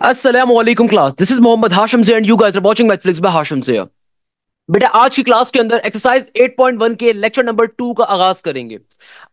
Assalamu alaikum class. This is Mohammad Hashim Zia and you guys are watching Netflix by Hashim Zia. बेटा आज की class के अंदर exercise 8.1 के lecture number 2 का आगाज करेंगे।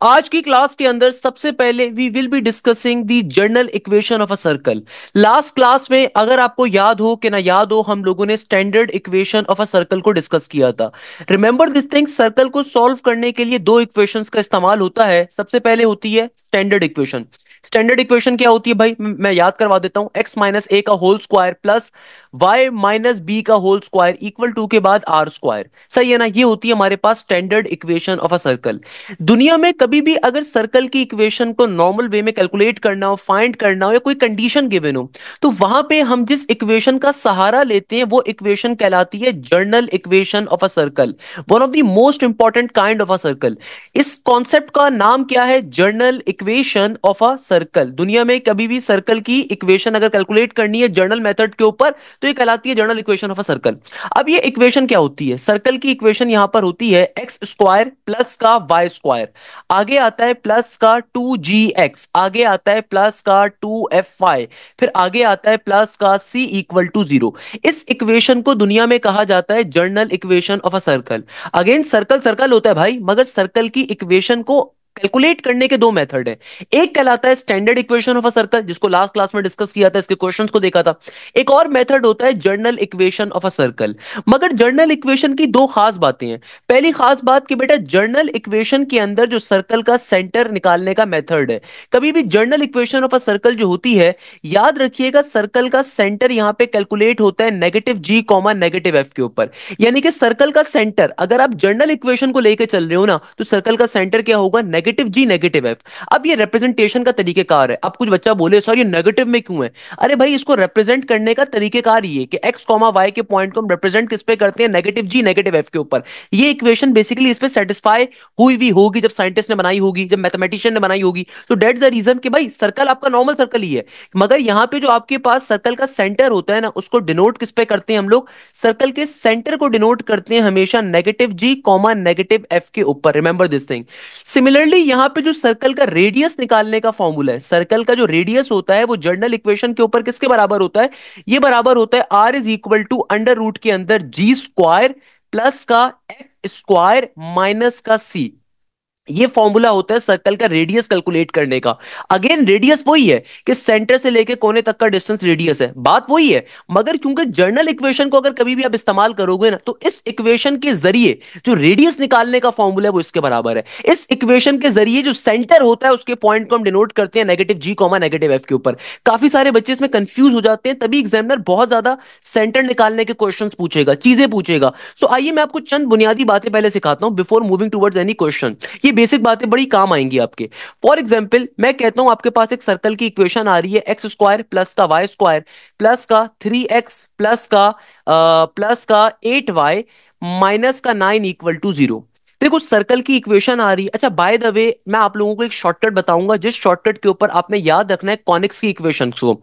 आज की क्लास के अंदर सबसे पहले we will be discussing the general equation of a circle. Last class में अगर आपको याद हो कि ना याद हो, हम लोगों ने standard equation of a circle को डिस्कस किया था। रिमेंबर दिस थिंग, सर्कल को सॉल्व करने के लिए दो इक्वेशंस का इस्तेमाल होता है। सबसे पहले होती है स्टैंडर्ड इक्वेशन। स्टैंडर्ड इक्वेशन क्या होती है भाई, मैं याद करवा देता हूं। एक्स माइनस ए का whole square plus y minus b का होल स्क्वायर इक्वल टू के बाद आर स्क्वायर। सही है ना, ये होती है हमारे पास standard equation of a circle. दुनिया में कभी भी अगर सर्कल की इक्वेशन को नॉर्मल वे में कैलकुलेट करना हो, फाइंड करना हो या कोई कंडीशन गिवन हो, तो वहां पे हम जिस इक्वेशन का सहारा लेते हैं वो इक्वेशन कहलाती है general equation of a circle, one of the most important kind of a circle. इस कॉन्सेप्ट का नाम क्या है? General equation of a circle. दुनिया में कभी भी सर्कल की इक्वेशन अगर कैलकुलेट करनी है जर्नल मेथड के ऊपर तो ये कहलाती है general equation of a circle. अब ये इक्वेशन क्या होती है? सर्कल की इक्वेशन यहां पर होती है एक्स स्क्वायर प्लस का वाई स्क्वायर, आगे आता है प्लस का 2gx, आगे आता है प्लस का 2fy, फिर आगे आता है प्लस का c इक्वल टू 0। इस इक्वेशन को दुनिया में कहा जाता है general equation of a circle. Again circle circle होता है भाई, मगर सर्कल की इक्वेशन को कैलकुलेट करने के दो मेथड है। एक कहलाता है standard equation of a circle, जिसको लास्ट क्लास में डिस्कस किया था, इसके क्वेश्चंस को देखा था। एक और मेथड होता है general equation of a circle. मगर जर्नल इक्वेशन की दो खास बातें हैं। पहली खास बात कि बेटा जर्नल इक्वेशन के अंदर जो सर्कल का सेंटर निकालने का मेथड है, कभी भी general equation of a circle जो होती है, याद रखिएगा सर्कल का सेंटर यहां पे कैलकुलेट होता है नेगेटिव जी कॉमा नेगेटिव एफ के ऊपर। यानी कि सर्कल का सेंटर अगर आप जर्नल इक्वेशन को लेकर चल रहे हो ना, तो सर्कल का सेंटर क्या होगा? Negative g negative f. अब ये रिप्रेजेंटेशन का तरीकेकार है। अब कुछ बच्चा बोले सर ये नेगेटिव में क्यों है? अरे भाई इसको रिप्रेजेंट करने का तरीकेकार ये कि एक्स कॉमा वाई के पॉइंट को हम रिप्रेजेंट किस पे करते हैं? नेगेटिव जी नेगेटिव एफ के ऊपर। ये इक्वेशन बेसिकली इस पे सेटिस्फाई हुई भी होगी जब साइंटिस्ट ने बनाई होगी, जब मैथमेटिशियन ने बनाई होगी। तो दैट्स द रीजन कि भाई सर्कल आपका नॉर्मल सर्कल ही है, मगर यहां पे जो आपके पास सर्कल का सेंटर होता है ना, उसको डिनोट किस पे करते हैं हम लोग? सर्कल के सेंटर को डिनोट करते हैं हमेशा नेगेटिव जी कॉमा नेगेटिव एफ के ऊपर। Remember this thing. सिमिलरली यहां पे जो सर्कल का रेडियस निकालने का फॉर्मूला है, सर्कल का जो रेडियस होता है वो जर्नल इक्वेशन के ऊपर किसके बराबर होता है? ये बराबर होता है R is equal to under root के अंदर जी स्क्वायर प्लस का एफ स्क्वायर माइनस का सी। ये फॉर्मूला होता है सर्कल का रेडियस कैलकुलेट करने का। अगेन रेडियस वही है कि सेंटर से लेके कोने तक का डिस्टेंस रेडियस है, बात वही है। मगर क्योंकि जर्नल इक्वेशन को अगर कभी भी आप इस्तेमाल करोगे ना, तो इस इक्वेशन के जरिए जो रेडियस निकालने का फॉर्मूला है वो इसके बराबर है। इस इक्वेशन के जरिए जो सेंटर होता है उसके पॉइंट को हम डिनोट करते हैं नेगेटिव जी कॉमा नेगेटिव एफ के ऊपर। काफी सारे बच्चे इसमें कंफ्यूज हो जाते हैं, तभी एग्जामिनर बहुत ज्यादा सेंटर निकालने के क्वेश्चंस पूछेगा, चीजें पूछेगा। सो आइए मैं आपको चंद बुनियादी बातें पहले सिखाता हूं before moving towards any question. ये बेसिक बातें बड़ी काम आएंगी आपके। फॉर एग्जाम्पल मैं कहता हूं आपके पास एक सर्कल की इक्वेशन आ रही है एक्स स्क्वायर प्लस का वाई स्क्वायर प्लस का 3x प्लस का 8y माइनस का 9 इक्वल टू 0। देखो सर्कल की इक्वेशन आ रही है। अच्छा बाय द वे मैं आप लोगों को एक शॉर्टकट बताऊंगा, जिस शॉर्टकट के ऊपर आपने याद रखना है कॉनिक्स की इक्वेशन को।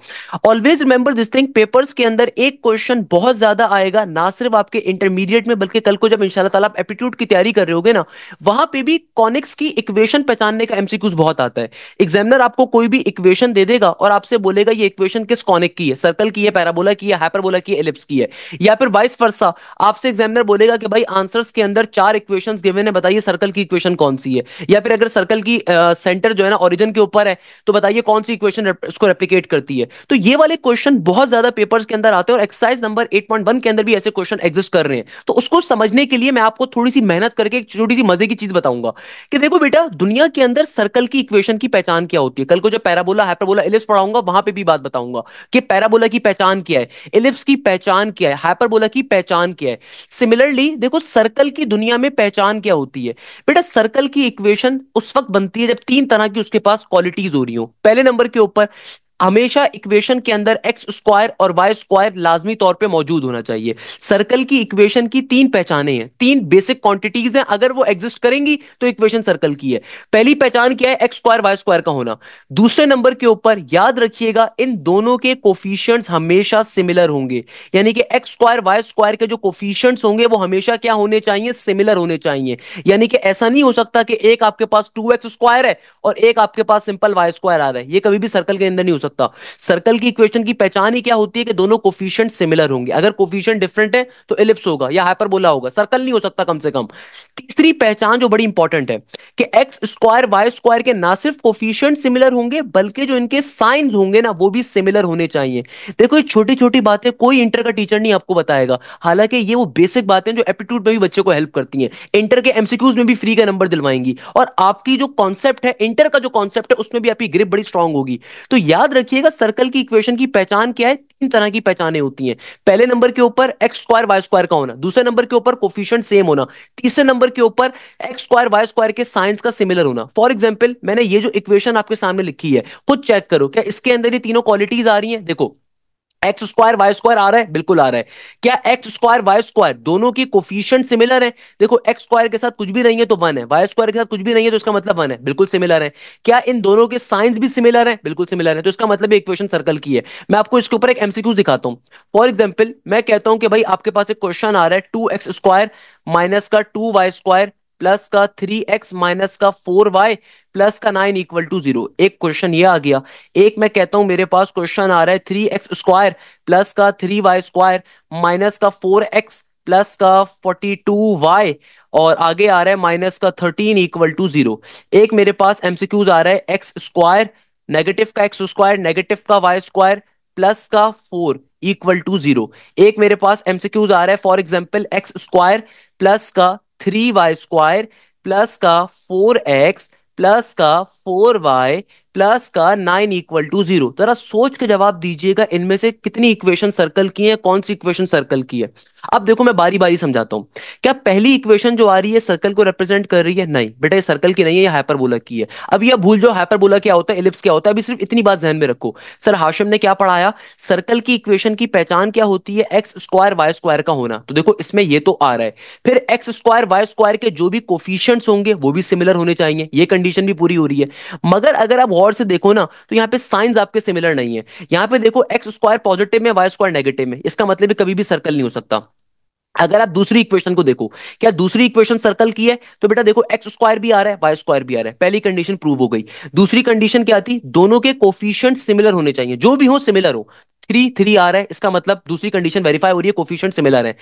Always remember this thing, papers के अंदर एक क्वेश्चन बहुत ज्यादा आएगा, ना सिर्फ आपके इंटरमीडिएट में बल्कि कल को जब इंशाल्लाह ताला आप एप्टीट्यूड की तैयारी कर रहे होगे ना, वहां पे भी कॉनिक्स की इक्वेशन पहचानने का एमसीक्यूज बहुत आता है। एग्जामिनर आपको कोई भी इक्वेशन दे देगा और आपसे बोलेगा ये इक्वेशन किस कॉनिक की है, सर्कल की है, पैराबोला की है, हाइपरबोला की है, एलिप्स की है, या फिर वाइस वर्सा। आपसे एग्जामिनर बोलेगा कि भाई आंसर्स के अंदर चार इक्वेशंस गिवन है, बताइए सर्कल की इक्वेशन कौन सी है। या फिर अगर सर्कल की सेंटर जो है ना ओरिजिन के ऊपर है, तो बताइए कौन सी इक्वेशन उसको रेप्लिकेट करती है। तो ये वाले क्वेश्चन बहुत ज्यादा पेपर्स के अंदर आते हैं और एक्सरसाइज नंबर 8.1 के अंदर भी ऐसे क्वेश्चन एग्जिस्ट कर रहे हैं। तो उसको समझने के लिए मैं आपको थोड़ी सी मेहनत करके एक छोटी सी मजे की चीज बताऊंगा कि देखो बेटा दुनिया के अंदर सर्कल की इक्वेशन की पहचान क्या होती है। कल को जब पैराबोला हाइपरबोला एलिप्स पढ़ाऊंगा वहां पे भी बात बताऊंगा कि पैराबोला की पहचान क्या है, एलिप्स की पहचान क्या है, हाइपरबोला की पहचान क्या है। सिमिलरली देखो सर्कल की दुनिया में पहचान क्या होती है। बेटा सर्कल की इक्वेशन उस वक्त बनती है जब तीन तरह की उसके पास क्वालिटीज हो रही हो। पहले नंबर के ऊपर हमेशा इक्वेशन के अंदर एक्स स्क्वायर और वाई स्क्वायर लाजमी तौर पे मौजूद होना चाहिए। सर्कल की इक्वेशन की तीन पहचानें हैं, तीन बेसिक क्वांटिटीज हैं, अगर वो एग्जिस्ट करेंगी तो इक्वेशन सर्कल की है। पहली पहचान क्या है? एक्स स्क्वायर वाई स्क्वायर का होना। दूसरे नंबर के ऊपर याद रखिएगा इन दोनों के कोफिशिएंट्स हमेशा सिमिलर होंगे, यानी कि एक्स स्क्वायर वाई स्क्वायर के जो कोफिशिएंट्स होंगे वो हमेशा क्या होने चाहिए? सिमिलर होने चाहिए। यानी कि ऐसा नहीं हो सकता कि एक आपके पास 2x स्क्वायर है और एक आपके पास सिंपल वाई स्क्वायर आ रहा है, ये कभी भी सर्कल के अंदर नहीं हो सकता। सर्कल की इक्वेशन की पहचान ही क्या होती है कि दोनों कोफिशिएंट सिमिलर होंगे। अगर कोफिशिएंट डिफरेंट है तो एलिप्स होगा या हाइपरबोला होगा, सर्कल नहीं हो सकता कम से कम। तीसरी पहचान जो बड़ी इंपॉर्टेंट है कि एक्स स्क्वायर वाई स्क्वायर के ना सिर्फ कोफिशिएंट सिमिलर होंगे बल्कि जो इनके साइंस होंगे ना वो भी सिमिलर होने चाहिए। देखो ये छोटी छोटी बातें कोई इंटर का टीचर नहीं आपको बताएगा, हालांकि ये वो बेसिक बातें जो एप्टीट्यूड में भी बच्चे को हेल्प करती हैं, इंटर के एमसीक्यूज में भी फ्री का नंबर दिलवाएंगी, और आपकी जो कॉन्सेप्ट है इंटर का जो कॉन्सेप्ट है उसमें भी आपकी ग्रिप बड़ी स्ट्रांग होगी। तो याद रखिएगा सर्कल की इक्वेशन की पहचान क्या है, तीन तरह की पहचानें होती हैं। पहले नंबर के ऊपर एक्स स्क्वायर वाई स्क्वायर का होना, दूसरे नंबर के ऊपर कोफिशिएंट सेम होना, तीसरे नंबर के ऊपर एक्स स्क्वायर वाई स्क्वायर के साइंस का सिमिलर होना। फॉर एग्जाम्पल मैंने ये जो इक्वेशन आपके सामने लिखी है खुद चेक करो, क्या इसके अंदर ये तीनों क्वालिटीज आ रही हैं? देखो एक्स स्क्वायर वाई स्क्वायर आ रहा है, बिल्कुल आ रहा है। क्या एक्स स्क्वायर वाई स्क्वायर दोनों की कोफिशिएंट सिमिलर है? देखो एक्स स्क्वायर के साथ कुछ भी नहीं है तो वन है, वाई स्क्वायर के साथ कुछ भी नहीं है तो इसका मतलब वन है, बिल्कुल सिमिलर है। क्या इन दोनों के साइंस भी सिमिलर है? बिल्कुल सिमिलर है, तो इसका मतलब इक्वेशन सर्कल की है। मैं आपको इसके ऊपर एक एमसीक्यू दिखाता हूं। फॉर एग्जाम्पल मैं कहता हूं कि भाई आपके पास एक क्वेश्चन आ रहा है, 2x स्क्वायर माइनस का 2y स्क्वायर प्लस का 3x माइनस का 4y प्लस का 9 इक्वल टू 0। एक क्वेश्चन ये आ गया। एक मैं कहता हूं मेरे पास क्वेश्चन आ रहा है 3x स्क्वायर प्लस का 3y स्क्वायर माइनस का 4x प्लस का 42y, और आगे आ रहा है माइनस का 13 इक्वल टू 0। एक मेरे पास एमसीक्यूज आ रहा है एक्स स्क्वायर नेगेटिव का एक्स स्क्वायर नेगेटिव का वाई स्क्वायर प्लस का 4 इक्वल टू 0। एक मेरे पास एमसीक्यूज आ रहा है for example x square plus का 3y स्क्वायर प्लस का 4x प्लस का 4y प्लस का 9 इक्वल टू 0। जरा सोच के जवाब दीजिएगा इनमें से कितनी इक्वेशन सर्कल की है, कौन सी इक्वेशन सर्कल की है। अब देखो मैं बारी बारी समझाता हूं। क्या पहली इक्वेशन जो आ रही है सर्कल को रिप्रेजेंट कर रही है? नहीं बेटा, ये सर्कल की नहीं है, ये हाइपरबोला की है। अब ये भूल जाओ हाइपरबोला क्या होता है, एलिप्स क्या होता है, अभी सिर्फ इतनी बात ध्यान में रखो। सर हाशिम ने क्या पढ़ाया, सर्कल की इक्वेशन की पहचान क्या होती है, एक्स स्क्वायर वाई स्क्वायर का होना। तो देखो इसमें ये तो आ रहा है, फिर एक्स स्क्वायर वाई स्क्वायर के जो भी कोफिशिएंट्स होंगे वो भी सिमिलर होने चाहिए, ये कंडीशन भी पूरी हो रही है। मगर अगर आप गौर से देखो ना तो यहाँ पे साइंस आपके सिमिलर नहीं है। यहाँ पे देखो एक्स स्क्वायर पॉजिटिव में वाई स्क्वायर नेगेटिव में, इसका मतलब कभी भी सर्कल नहीं हो सकता। अगर आप दूसरी इक्वेशन को देखो, क्या दूसरी इक्वेशन सर्कल की है? तो बेटा देखो एक्स स्क्वायर भी आ रहा है वाई स्क्वायर भी आ रहा है, पहली कंडीशन प्रूव हो गई। दूसरी कंडीशन क्या थी, दोनों के कोफिशिएंट सिमिलर होने चाहिए, जो भी हो सिमिलर हो। 3 3 आ रहा है, इसका मतलब दूसरी कंडीशन वेरीफाई हो रही है, कोफिशिएंट सिमिलर है।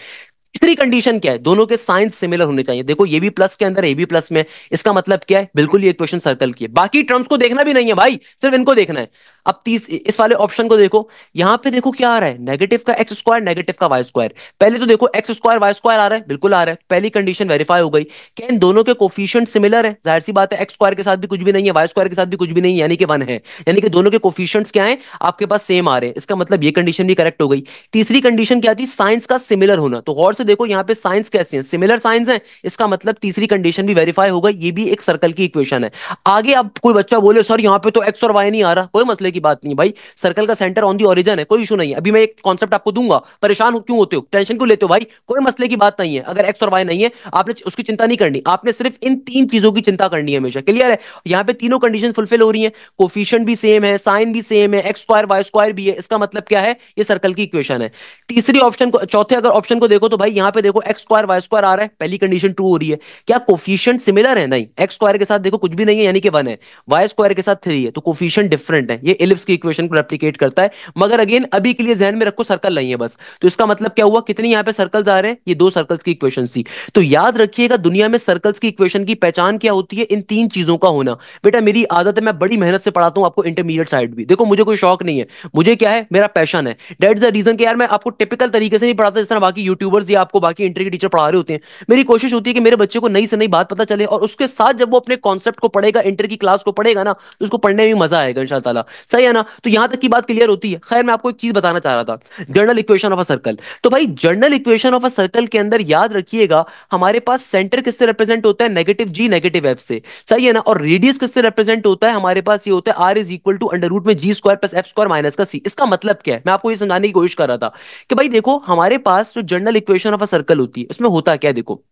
तीसरी कंडीशन क्या है, दोनों के साइंस सिमिलर होने चाहिए। देखो ये भी प्लस के अंदर है, ये भी प्लस में, इसका मतलब क्या है, बिल्कुल ये इक्वेशन सर्कल की है। बाकी टर्म्स को देखना भी नहीं है भाई, सिर्फ इनको देखना है। अब तीस इस वाले ऑप्शन को देखो, यहां पे देखो क्या आ रहा है, नेगेटिव का एक्स स्क्वायर नेगेटिव का वाई स्क्वायर। पहले तो देखो एक्स स्क्वायर वाई स्क्वायर आ रहा है, बिल्कुल आ रहा है, पहली कंडीशन वेरीफाई हो गई। क्या इन दोनों के कोफिशिएंट सिमिलर है? जाहिर सी बात है, एक्स स्क्वायर के साथ भी कुछ भी नहीं है, वाई स्क्वायर के साथ भी कुछ भी नहीं है, यानी कि वन है। यानी कि दोनों के कोफिशिएंट्स क्या है आपके पास, सेम आ रहे हैं, इसका मतलब ये कंडीशन भी करेक्ट हो गई। तीसरी कंडीशन क्या थी, साइंस का सिमिलर होना। तो गौर से देखो यहाँ पे साइंस कैसे हैं, सिमिलर साइंस हैं, इसका मतलब तीसरी कंडीशन भी वेरीफाई हो गई, ये भी एक सर्कल की इक्वेशन है। आगे अब कोई बच्चा बोले सर यहाँ पे तो एक्स और वाई नहीं आ रहा, कोई मसले की बात नहीं भाई, सर्कल का सेंटर ऑन दी ओरिजिन है, कोई इशू नहीं है। अभी मैं एक कॉन्सेप्ट आपको दूंगा, परेशान क्यों होते हो, टेंशन क्यों लेते हो भाई, कोई मसले की बात नहीं है। अगर एक्स और वाई नहीं है आपने उसकी चिंता नहीं करनी, आपने सिर्फ इन तीन चीजों की चिंता करनी है हमेशा, क्लियर है? यहाँ पे तीनों कंडीशन फुलफिल हो रही है, कोफिशिएंट भी सेम है, साइन भी सेम है, एक्स स्क्वायर वाई स्क्वायर भी है, इसका मतलब क्या है, ये सर्कल की इक्वेशन है। तीसरी ऑप्शन को, चौथे अगर ऑप्शन को देखो तो भाई यहाँ पे देखो एक्स स्क्वायर वाई स्क्वायर आ रहा है, पहली कंडीशन ट्रू हो रही है। क्या कोफिशिएंट सिमिलर है? नहीं, एक्स स्क्वायर के साथ देखो कुछ भी नहीं है यानी कि वन है, वाई स्क्वायर के साथ 3 है, तो कोफिशिएंट डिफरेंट है, ये इलिप्स की इक्वेशन को रेप्लिकेट करता है। मगर अगेन अभी के लिए ध्यान में रखो सर्कल नहीं है बस। तो इसका मतलब क्या हुआ, कितनी यहाँ पे सर्कल्स आ रहे हैं, ये दो सर्कल्स की इक्वेशन थी। तो याद रखिएगा दुनिया में सर्कल्स की इक्वेशन की पहचान क्या होती है, इन तीन चीजों का होना। बेटा मेरी आदत है, मैं बड़ी मेहनत से पढ़ाता हूँ आपको इंटरमीडिएट साइड भी, देखो मुझे कोई शौक नहीं है, मुझे क्या है, मेरा पैशन है। दैट इज द रीजन कि यार मैं आपको टिपिकल तरीके से नहीं पढ़ाता जिस तरह बाकी यूट्यूबर्स या आपको बाकी इंटर के टीचर पढ़ा रहे होते हैं। मेरी कोशिश होती है कि मेरे बच्चे को नई से नई बात पता चले, और उसके साथ जब वो अपने कॉन्सेप्ट को पढ़ेगा, इंटर की क्लास को पढ़ेगा ना, तो उसको पढ़ने में मजा आएगा इंशाल्लाह ताला। सही है ना? तो यहां तक की बात क्लियर होती है। खैर मैं आपको एक चीज बताना चाह रहा था, general equation of a circle. तो भाई general equation of a circle के अंदर याद रखिएगा हमारे पास सेंटर किससे रिप्रेजेंट होता है, नेगेटिव जी नेगेटिव एफ से। सही है ना? और रेडियस किससे रिप्रेजेंट होता है, हमारे पास ये होता है R is equal to under root में G square plus F square minus का सी। इसका मतलब क्या है, मैं आपको ये समझाने की कोशिश कर रहा था कि भाई देखो हमारे पास जो general equation of a circle होती है उसमें होता क्या है, देखो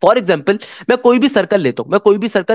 फॉर एग्जाम्पल मैं कोई भी सर्कल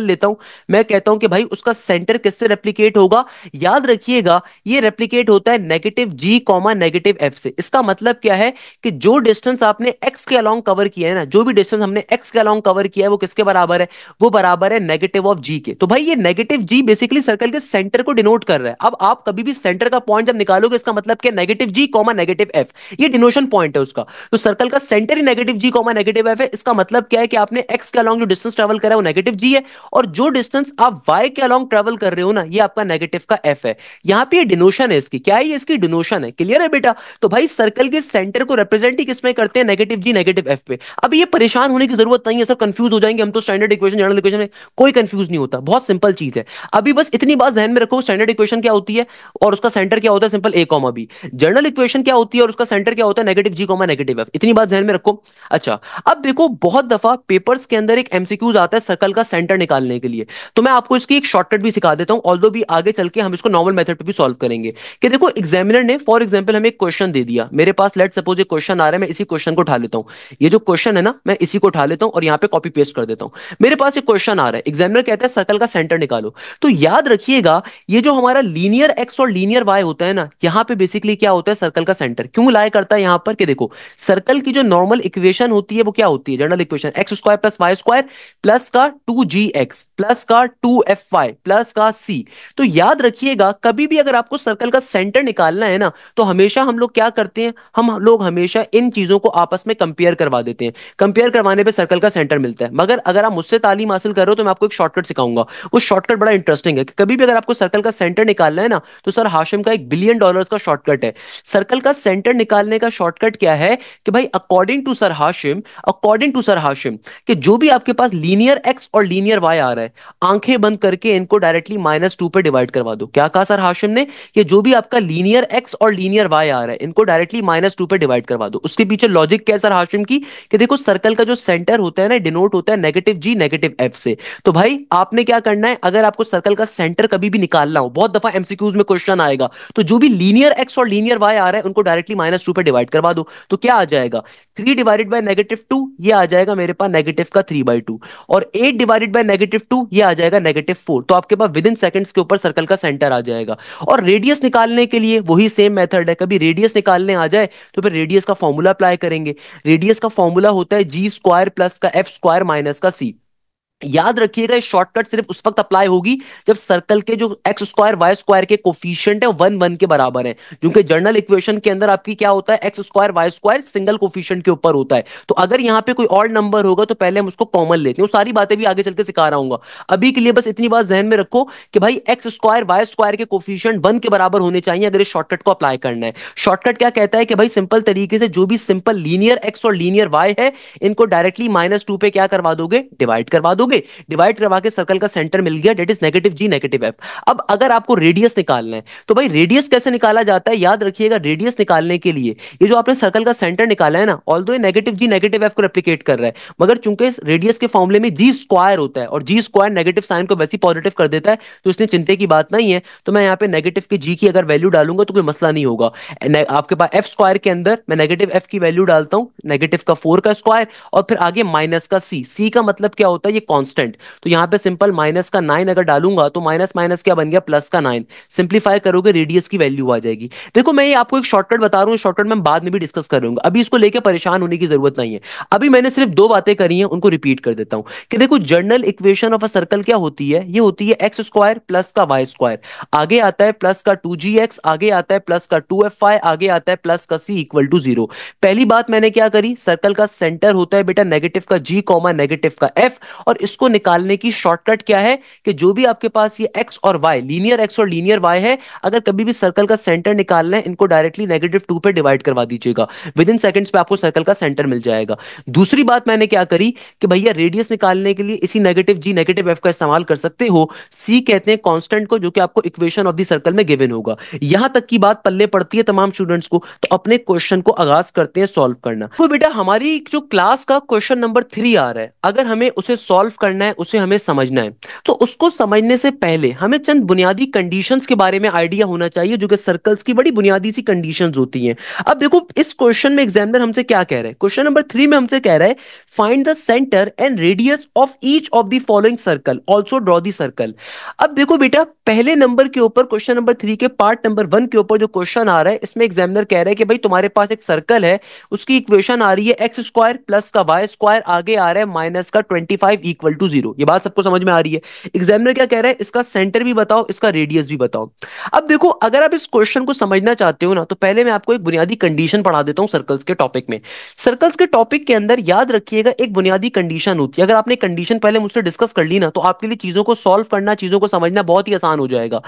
लेता हूं, मैं कहता हूं कि भाई उसका सेंटर किससे रेप्लीकेट होगा। याद रखिएगा ये रेप्लीकेट होता है नेगेटिव जी कॉमा नेगेटिव एफ से। इसका मतलब क्या है कि जो डिस्टेंस आपने एक्स के अलोंग कवर किया है ना, जो भी डिस्टेंस हमने एक्स के अलोंग कवर किया है वो किसके बराबर है, वो बराबर है नेगेटिव ऑफ जी के। तो भाई ये नेगेटिव जी बेसिकली सर्कल के सेंटर को डिनोट कर रहा है। अब आप कभी भी सेंटर का पॉइंट जब निकालोगे इसका मतलब क्या, नेगेटिव जी कॉमा नेगेटिव एफ, ये डिनोशन पॉइंट है उसका। तो सर्कल का सेंटर ही नेगेटिव जी कॉमा नेगेटिव एफ है। इसका मतलब क्या है कि आपने एक्स के अलोंग जो डिस्टेंस ट्रेवल करा है वो नेगेटिव जी है, और जो डिस्टेंस आप वाई के अलोंग ट्रेवल कर रहे हो ना, ये आपका नेगेटिव का एफ है। यहां पे डिनोशन है इसकी, क्या है ये, इसकी डिनोशन है। क्लियर है बेटा। तो भाई सर्कल के सेंटर को रिप्रेजेंट ही किसमें करते हैं, नेगेटिव जी नेगेटिव एफ पे। अब ये परेशान होने की जरूरत नहीं है सर, कंफ्यूज हो जाएंगे हम तो स्टैंडर्ड इक्वेशन जनरल इक्वेशन में, कोई कंफ्यूज नहीं होता, बहुत सिंपल चीज है। अभी बस इतनी बात ध्यान में रखो, स्टैंडर्ड इक्वेशन क्या होती है और उसका सेंटर क्या होता है, सिंपल ए कॉमा बी। जनरल इक्वेशन क्या होती है और उसका सेंटर क्या होता है, नेगेटिव जी कॉमा नेगेटिव एफ। इतनी बात ध्यान में रखो। अच्छा, अब देखो बहुत दफा पेपर्स के अंदर एक एमसीक्यूज आता है सर्कल का सेंटर निकालने के लिए, तो मैं आपको इसकी एक शॉर्टकट भी सिखा देता हूं, ऑल्दो भी आगे चल के हम इसको नॉर्मल मेथड पे भी सॉल्व करेंगे। कि देखो एग्जामिनर ने फॉर एग्जांपल हमें एक क्वेश्चन दे दिया, मेरे पास लेट सपोज एक क्वेश्चन आ रहा है, मैं इसी क्वेश्चन को उठा लेता हूं। ये जो क्वेश्चन है ना, मैं इसी को उठा लेता हूं और यहां पे कॉपी पेस्ट कर देता हूं। मेरे पास एक क्वेश्चन आ रहा है, एग्जामिनर कहता है सर्कल का सेंटर निकालो। तो याद रखिएगा ये जो हमारा लीनियर एक्स और लीनियर वाई होता है ना, यहां पे बेसिकली क्या होता है, सर्कल का सेंटर क्यों लाया करता है यहां पर, कि देखो सर्कल की जो नॉर्मल इक्वेशन होती है वो क्या होती है, general equation x square plus y square plus का 2gx प्लस का 2fy प्लस का c। तो याद रखिएगा कभी भी अगर आपको सर्कल का सेंटर निकालना है ना, तो हमेशा हम लोग क्या करते हैं, हम लोग हमेशा इन चीजों को आपस में कंपेयर करवा देते हैं। कंपेयर करवाने पे सर्कल का सेंटर मिलता है। मगर अगर आप मुझसे तालीम हासिल कर रहे हो तो मैं आपको एक शॉर्टकट सिखाऊंगा, वो शॉर्टकट बड़ा इंटरेस्टिंग है। कि कभी भी अगर आपको सर्कल का सेंटर निकालना है ना, तो सर हाशिम का $1 बिलियन का शॉर्टकट है। सर्कल का सेंटर निकालने का शॉर्टकट क्या है कि भाई अकॉर्डिंग टू सर हाशिम कि जो भी आपके पास लीनियर एक्स और लीनियर वाई आ रहा है, आंखें बंद करके इनको डायरेक्टली -2 पे डिवाइड करवा दो। क्या कहा सर हाशिम ने, कि जो भी आपका लीनियर एक्स और लीनियर वाई आ रहा है इनको डायरेक्टली -2 पे डिवाइड करवा दो। उसके पीछे लॉजिक क्या है सर हाशिम की, कि देखो सर्कल का जो सेंटर होता है ना, डिनोट होता है नेगेटिव जी नेगेटिव एफ से। तो भाई आपने क्या करना है, अगर आपको सर्कल का सेंटर कभी भी निकालना हो, बहुत दफा एमसीक्यूज में क्वेश्चन आएगा, तो जो भी लीनियर एक्स और लीनियर वाई आ रहा है उनको डायरेक्टली -2 पे डिवाइड करवा दो। तो क्या आ जाएगा, 3 डिवाइडेड बाय -2, ये आ जाएगा मेरे पास नेगेटिव का 3/2, और 8 डिवाइडेड बाय -2 ये आ जाएगा -4। तो आपके पास विद इन सेकंड्स के ऊपर सर्कल का सेंटर आ जाएगा। और रेडियस निकालने के लिए वही सेम मेथड है, कभी रेडियस निकालने आ जाए तो फिर रेडियस का फॉर्मूला अप्लाई करेंगे। रेडियस का फॉर्मूला होता है जी स्क्वायर प्लस का एफ स्क्वायर माइनस का सी। याद रखिएगा ये शॉर्टकट सिर्फ उस वक्त अप्लाई होगी जब सर्कल के जो एक्स स्क्वायर वाई स्क्वायर के कोफिशिएंट है 1 1 के बराबर है, क्योंकि जनरल इक्वेशन के अंदर आपकी क्या होता है, x square y square single coefficient के ऊपर होता है। तो अगर यहां पे कोई और नंबर होगा तो पहले हम उसको कॉमन लेते हैं। वो सारी बातें भी आगे चल के सिखा रहा हूंगा, अभी के लिए बस इतनी बात ध्यान में रखो कि भाई एक्स स्क्वायर वाई स्क्वायर के कोफिशिएंट 1 के बराबर होने चाहिए अगर इस शॉर्टकट को अप्लाई करना है। शॉर्टकट क्या कहता है कि भाई सिंपल तरीके से जो भी सिंपल लीनियर एक्स और लीनियर वाई है इनको डायरेक्टली -2 पे क्या करवा दोगे, डिवाइड करवा दोगे। डिवाइड करवा के सर्कल का सेंटर मिल गया, that is negative g negative f. अब अगर आपको रेडियस निकालना है तो भाई रेडियस कैसे निकाला जाता है, याद रखिएगा रेडियस निकालने के लिए ये जो आपने सर्कल का सेंटर निकाला है ना, ऑल्दो ये नेगेटिव जी नेगेटिव एफ को रेप्लिकेट कर रहा है, मगर चूंकि रेडियस के फॉर्मूले में जी स्क्वायर होता है और जी स्क्वायर नेगेटिव साइन को वैसे पॉजिटिव कर देता है, तो इसमें चिंता की बात नहीं है। तो मैं यहाँ पे नेगेटिव के जी की अगर वैल्यू डालूंगा तो कोई मसला नहीं होगा। आपके पास एफ स्क्वायर के अंदर मैं नेगेटिव एफ की वैल्यू डालता हूं, नेगेटिव का 4 का स्क्वायर और फिर आगे माइनस का सी। सी का मतलब क्या होता है, ये कांस्टेंट। तो यहाँ पे सिंपल माइनस का 9 अगर डालूंगा तो माइनस माइनस क्या बन गया, प्लस का 9। सिंप्लीफाई करोगे रेडियस की वैल्यू आ जाएगी। देखो मैं ये आपको एक शॉर्टकट बता रहा हूँ, शॉर्टकट में बाद में भी डिस्कस करूंगा, अभी इसको लेकर परेशान होने की जरूरत नहीं है। अभी मैंने सिर्फ 2 बातें करी हैं, उनको रिपीट कर देता हूं कि देखो general equation of a circle क्या होती है, ये होती है एक्स स्क्वायर प्लस का वाई स्क्वायर, आगे आता है प्लस का 2gx, आगे आता है प्लस का 2fy, आगे आता है प्लस का c इक्वल टू 0। पहली बात मैंने क्या करी, सर्कल का सेंटर होता है बेटा नेगेटिव का g कॉमा नेगेटिव का f, और इसको निकालने की शॉर्टकट क्या है कि जो भी आपके पास ये x और y, लीनियर x और लीनियर y है, अगर कभी भी सर्कल का सेंटर निकालना है इनको डायरेक्टली -2 पे डिवाइड करवा दीजिएगा, विद इन सेकंड्स पे आपको सर्कल का सेंटर मिल जाएगा। दूसरी बात मैंने क्या करी कि भैया रेडियस निकालने के लिए इसी नेगेटिव जी नेगेटिव एफ का इस्तेमाल कर सकते हो। सी कहते हैं कांस्टेंट को, जो कि आपको इक्वेशन ऑफ द सर्कल में गिवन होगा। यहां तक की बात पल्ले पड़ती है तमाम स्टूडेंट्स को, तो अपने क्वेश्चन को आगाज करते हैं सॉल्व करना। तो बेटा हमारी जो क्लास का क्वेश्चन नंबर 3 आ रहा है, अगर हमें उसे सॉल्व करना है, उसे हमें समझना है। तो उसको समझने से पहले हमें चंद बुनियादी कंडीशंस के बारे में आइडिया होना चाहिए, जो कि सर्कल्स की बड़ी बुनियादी सी कंडीशंस होती हैं। अब देखो इस क्वेश्चन में एग्जामिनर हमसे क्या कह रहा है, क्वेश्चन नंबर 3 में हमसे कह रहा है find the centre and radius of each of the following circle, also draw the circle. अब देखो बेटा, पहले नंबर के ऊपर क्वेश्चन नंबर 3 के पार्ट नंबर 1 के ऊपर जो क्वेश्चन आ रहा है, इसमें एग्जामिनर कह रहा है कि भाई तुम्हारे पास एक सर्कल है, उसकी इक्वेशन आ रही है एक्स स्क्वायर प्लस का वाई स्क्वायर, आगे आ रहा है माइनस का 25 इक्वल टू 0। ये बात सबको समझ में आ रही है। एग्जामिनर क्या कह रहा है, इसका सेंटर भी बताओ, इसका रेडियस भी बताओ। अब देखो, अगर आप इस क्वेश्चन को समझना चाहते हो ना, तो पहले मैं आपको एक बुनियादी कंडीशन पढ़ा देता हूं सर्कल्स के टॉपिक में। सर्कल्स के टॉपिक के अंदर याद रखिएगा एक बुनियादी कंडीशन होती है। अगर आपने कंडीशन पहले मुझसे डिस्कस कर ली ना, तो आपके लिए चीजों को सॉल्व करना, चीजों को समझना बहुत ही आसान हो जाएगा।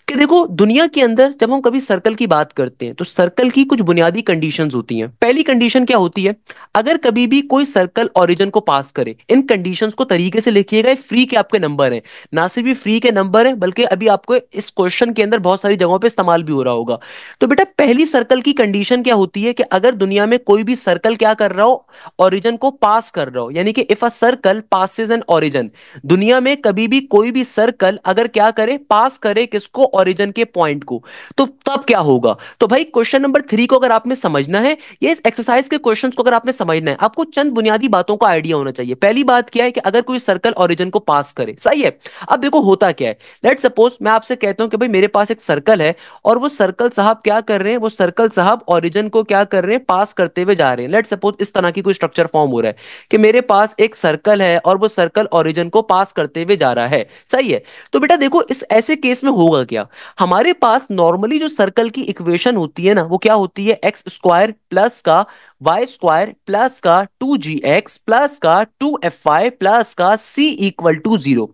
कि देखो, दुनिया के अंदर जब हम कभी सर्कल की बात करते हैं, तो सर्कल की कुछ बुनियादी कंडीशंस होती हैं। पहली कंडीशन क्या होती है, अगर कभी भी कोई सर्कल ओरिजिन को पास करे, इन कंडीशंस को तरीके से लिखिएगा, फ्री के आपके नंबर हैं, ना सिर्फ ये फ्री के नंबर है, बल्कि अभी आपको इस क्वेश्चन के अंदर बहुत सारी जगहों पे इस्तेमाल भी हो रहा होगा। तो बेटा, पहली सर्कल की कंडीशन क्या होती है कि अगर दुनिया में कोई भी सर्कल क्या कर रहा हो, ओरिजिन को पास कर रहा हो, यानी कि if a circle passes an origin, दुनिया में कभी भी कोई भी सर्कल अगर क्या करे, पास करे किसको, ओरिजिन के पॉइंट को, तो तब क्या होगा। तो भाई क्वेश्चन नंबर 3 को अगर आपने समझना है, ये इस एक्सरसाइज के क्वेश्चंस को अगर आपने समझना है, आपको चंद बुनियादी बातों का आइडिया होना चाहिए। पहली बात क्या है कि अगर कोई सर्कल ओरिजिन को पास करे, सही है। अब देखो होता क्या है, लेट सपोज मैं आपसे कहता हूं कि भाई मेरे पास एक सर्कल है, और वो सर्कल साहब क्या कर रहे हैं, वो सर्कल साहब ओरिजिन को क्या कर रहे हैं, पास करते हुए जा रहे हैं। लेट सपोज इस तरह की कोई स्ट्रक्चर फॉर्म हो रहा है कि मेरे पास एक सर्कल है और वो सर्कल ओरिजिन को पास करते हुए जा रहा है, सही है। तो बेटा देखो, इस ऐसे केस में होगा क्या, हमारे पास नॉर्मली जो सर्कल की इक्वेशन होती है ना, वो क्या होती है, एक्स स्क्वायर प्लस का वाई स्क्वायर प्लस का 2gx प्लस का 2fy प्लस का c इक्वल टू 0।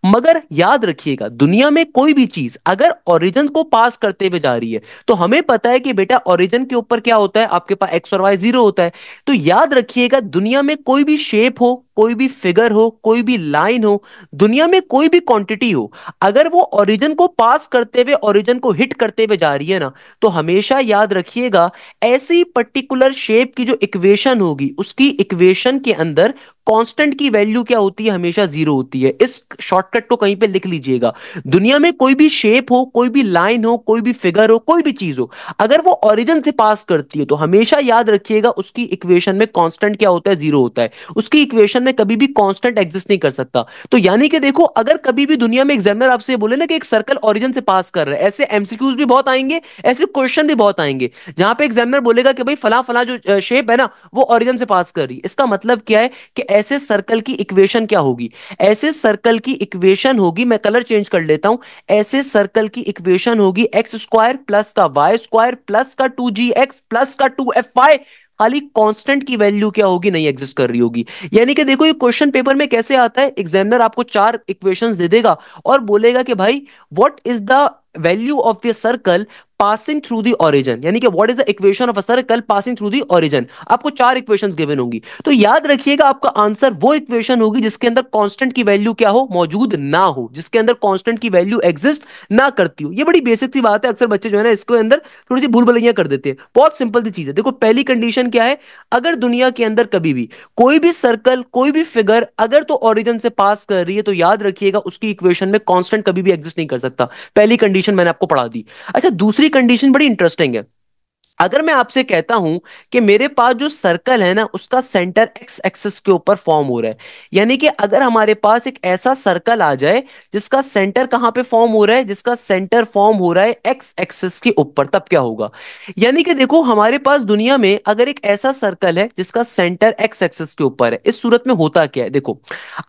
मगर याद रखिएगा, दुनिया में कोई भी चीज अगर ओरिजिन को पास करते हुए जा रही है, तो हमें पता है कि बेटा ओरिजिन के ऊपर क्या होता है, आपके पास एक्स और वाई 0 होता है। तो याद रखिएगा, दुनिया में कोई भी शेप हो, कोई भी फिगर हो, कोई भी लाइन हो, दुनिया में कोई भी क्वांटिटी हो, अगर वो ओरिजिन को पास करते हुए, ओरिजिन को हिट करते हुए जा रही है ना, तो हमेशा याद रखिएगा, ऐसी पर्टिकुलर शेप की जो इक्वेशन होगी, उसकी इक्वेशन के अंदर कांस्टेंट की वैल्यू क्या होती है, हमेशा 0 होती है। इस शॉर्टकट को कहीं पे लिख लीजिएगा। दुनिया में कोई भी शेप हो, कोई भी लाइन हो, कोई भी फिगर हो, कोई भी चीज हो, अगर वो ओरिजिन से पास करती है, तो हमेशा याद रखिएगा उसकी इक्वेशन में कांस्टेंट क्या होता है, 0 होता है। उसकी इक्वेशन में कभी भी कांस्टेंट एग्जिस्ट नहीं कर सकता। तो यानी कि देखो, अगर कभी भी दुनिया में एग्जामिनर आपसे बोले ना कि एक सर्कल ओरिजिन से पास कर रहा है, ऐसे एमसीक्यूज भी बहुत आएंगे, ऐसे क्वेश्चन भी बहुत आएंगे, जहां पे एग्जामिनर बोलेगा कि भाई फला फला जो शेप है ना, वो ओरिजिन से पास कर रही है। इसका मतलब क्या है कि ऐसे सर्कल की इक्वेशन क्या होगी, ऐसे सर्कल की इक्वेशन होगी, मैं कलर चेंज कर लेता हूं, ऐसे सर्कल की इक्वेशन होगी एक्स स्क्वायर प्लस का वाई स्क्वायर प्लस का 2gx प्लस का 2fy, खाली कांस्टेंट की वैल्यू क्या होगी, नहीं एग्जिस्ट कर रही होगी। यानी कि देखो, ये क्वेश्चन पेपर में कैसे आता है, एग्जामिनर आपको 4 इक्वेशंस दे देगा और बोलेगा कि भाई what is the value of the circle passing through the origin, यानी कि what is the equation of a circle passing through the origin. आपको 4 इक्वेशंस गिवन होंगी, तो याद रखिएगा आपका आंसर वो इक्वेशन होगी जिसके अंदर कांस्टेंट की वैल्यू क्या हो, मौजूद ना हो, जिसके अंदर कांस्टेंट की वैल्यू एग्जिस्ट ना करती हो। ये बड़ी बेसिक सी बात है, अक्सर बच्चे जो है ना इसके अंदर थोड़ी सी भूल भुलैया कर देते हैं। बहुत सिंपल सी चीज है। देखो, पहली कंडीशन क्या है, अगर दुनिया के अंदर कभी भी कोई भी सर्कल, कोई भी फिगर अगर तो ओरिजिन से पास कर रही है, तो याद रखिएगा उसकी इक्वेशन में कांस्टेंट कभी भी एग्जिस्ट नहीं कर सकता। पहली कंडीशन मैंने आपको पढ़ा दी। अच्छा, दूसरी कंडीशन बड़ी इंटरेस्टिंग है। अगर मैं आपसे कहता हूं कि मेरे पास जो सर्कल है ना, उसका सेंटर एक्स एक्सिस के ऊपर फॉर्म हो रहा है, यानी कि अगर हमारे पास एक ऐसा सर्कल आ जाए जिसका सेंटर कहां पे फॉर्म हो रहा है, जिसका सेंटर फॉर्म हो रहा है एक्स एक्सिस के ऊपर, तब क्या होगा। यानी कि देखो, हमारे पास दुनिया में अगर एक ऐसा सर्कल है जिसका सेंटर एक्स एक्सिस के ऊपर है, इस सूरत में होता क्या है, देखो,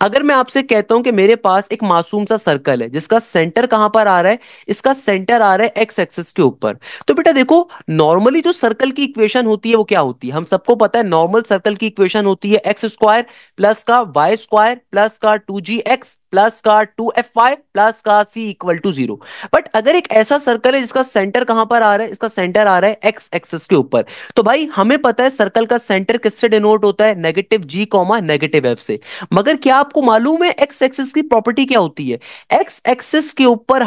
अगर मैं आपसे कहता हूं कि मेरे पास एक मासूम सा सर्कल है जिसका सेंटर कहां पर आ रहा है, इसका सेंटर आ रहा है एक्स एक्सिस के ऊपर, तो बेटा देखो, नॉर्मली जो सर्कल की इक्वेशन होती है वो क्या होती है, हम सबको पता है नॉर्मल सर्कल की इक्वेशन होती है एक्स स्क्वायर प्लस का वाई स्क्वायर प्लस का 2gx प्लस का 2fy प्लस का c इक्वल टू 0। बट अगर एक ऐसा सर्कल है जिसका सेंटर कहां पर आ रहा है, इसका सेंटर आ रहा है एक्स एक्सिस के ऊपर, तो भाई हमें पता है सर्कल का सेंटर किससे डिनोट होता है, नेगेटिव जी कॉमा नेगेटिव एफ से। मगर क्या आपको मालूम है एक्स एक्सिस की प्रॉपर्टी क्या होती है? एक्स एक्सिस के ऊपर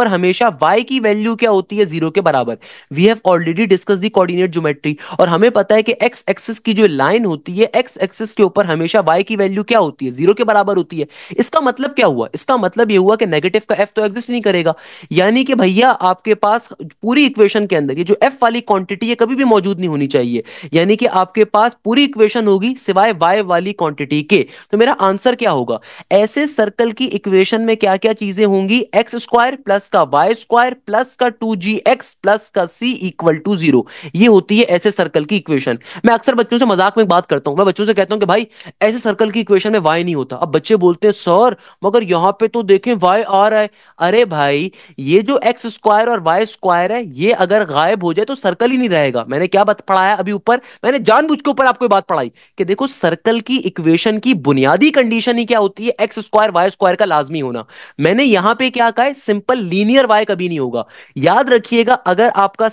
हमेशा y की वैल्यू क्या होती है, जीरो के बराबर। We have already discuss the coordinate geometry, और हमें पता है कि एक्स एक्सिस की जो लाइन होती है, एक्स एक्सिस के ऊपर हमेशा y की वैल्यू क्या होती है, जीरो के बराबर होती है। इसका मतलब क्या हुआ? इसका मतलब यह हुआ कि नेगेटिव का f तो एग्जिस्ट नहीं करेगा। यानी कि भैया आपके पास पूरी इक्वेशन के अंदर ये जो f वाली क्वांटिटी है कभी भी मौजूद नहीं होनी चाहिए। यानी कि आपके पास पूरी इक्वेशन होगी सिवाय y वाली क्वांटिटी के। तो मेरा आंसर क्या होगा? ऐसे सर्कल की इक्वेशन में क्या क्या चीजें होंगी? एक्स स्क्वायर प्लस का वाई स्क्वायर प्लस का 2gx प्लस का c इक्वल टू 0। ये होती है ऐसे सर्कल की इक्वेशन। मैं अक्सर बच्चों से मजाक में बात करता हूं, मैं बच्चों से कहता हूं कि भाई ऐसे सर्कल की इक्वेशन में y नहीं होता। अब बच्चे बोलते हैं सर मगर यहां पे तो देखें y आ रहा है। अरे भाई ये जो एक्स स्क्वायर और वाई स्क्वायर है ये अगर गायब हो जाए तो सर्कल ही नहीं रहेगा। मैंने क्या बात पढ़ाया अभी ऊपर? मैंने जानबूझ के ऊपर आपको ये बात पढ़ाई कि देखो सर्कल की इक्वेशन की बुनियादी कंडीशन ही क्या होती है, एक्स स्क्वायर वाई स्क्वायर का लाजमी होना। मैंने यहां पे क्या कहा है, सिंपल लीनियर वाई कभी नहीं होगा। याद रखिएगा अगर आपके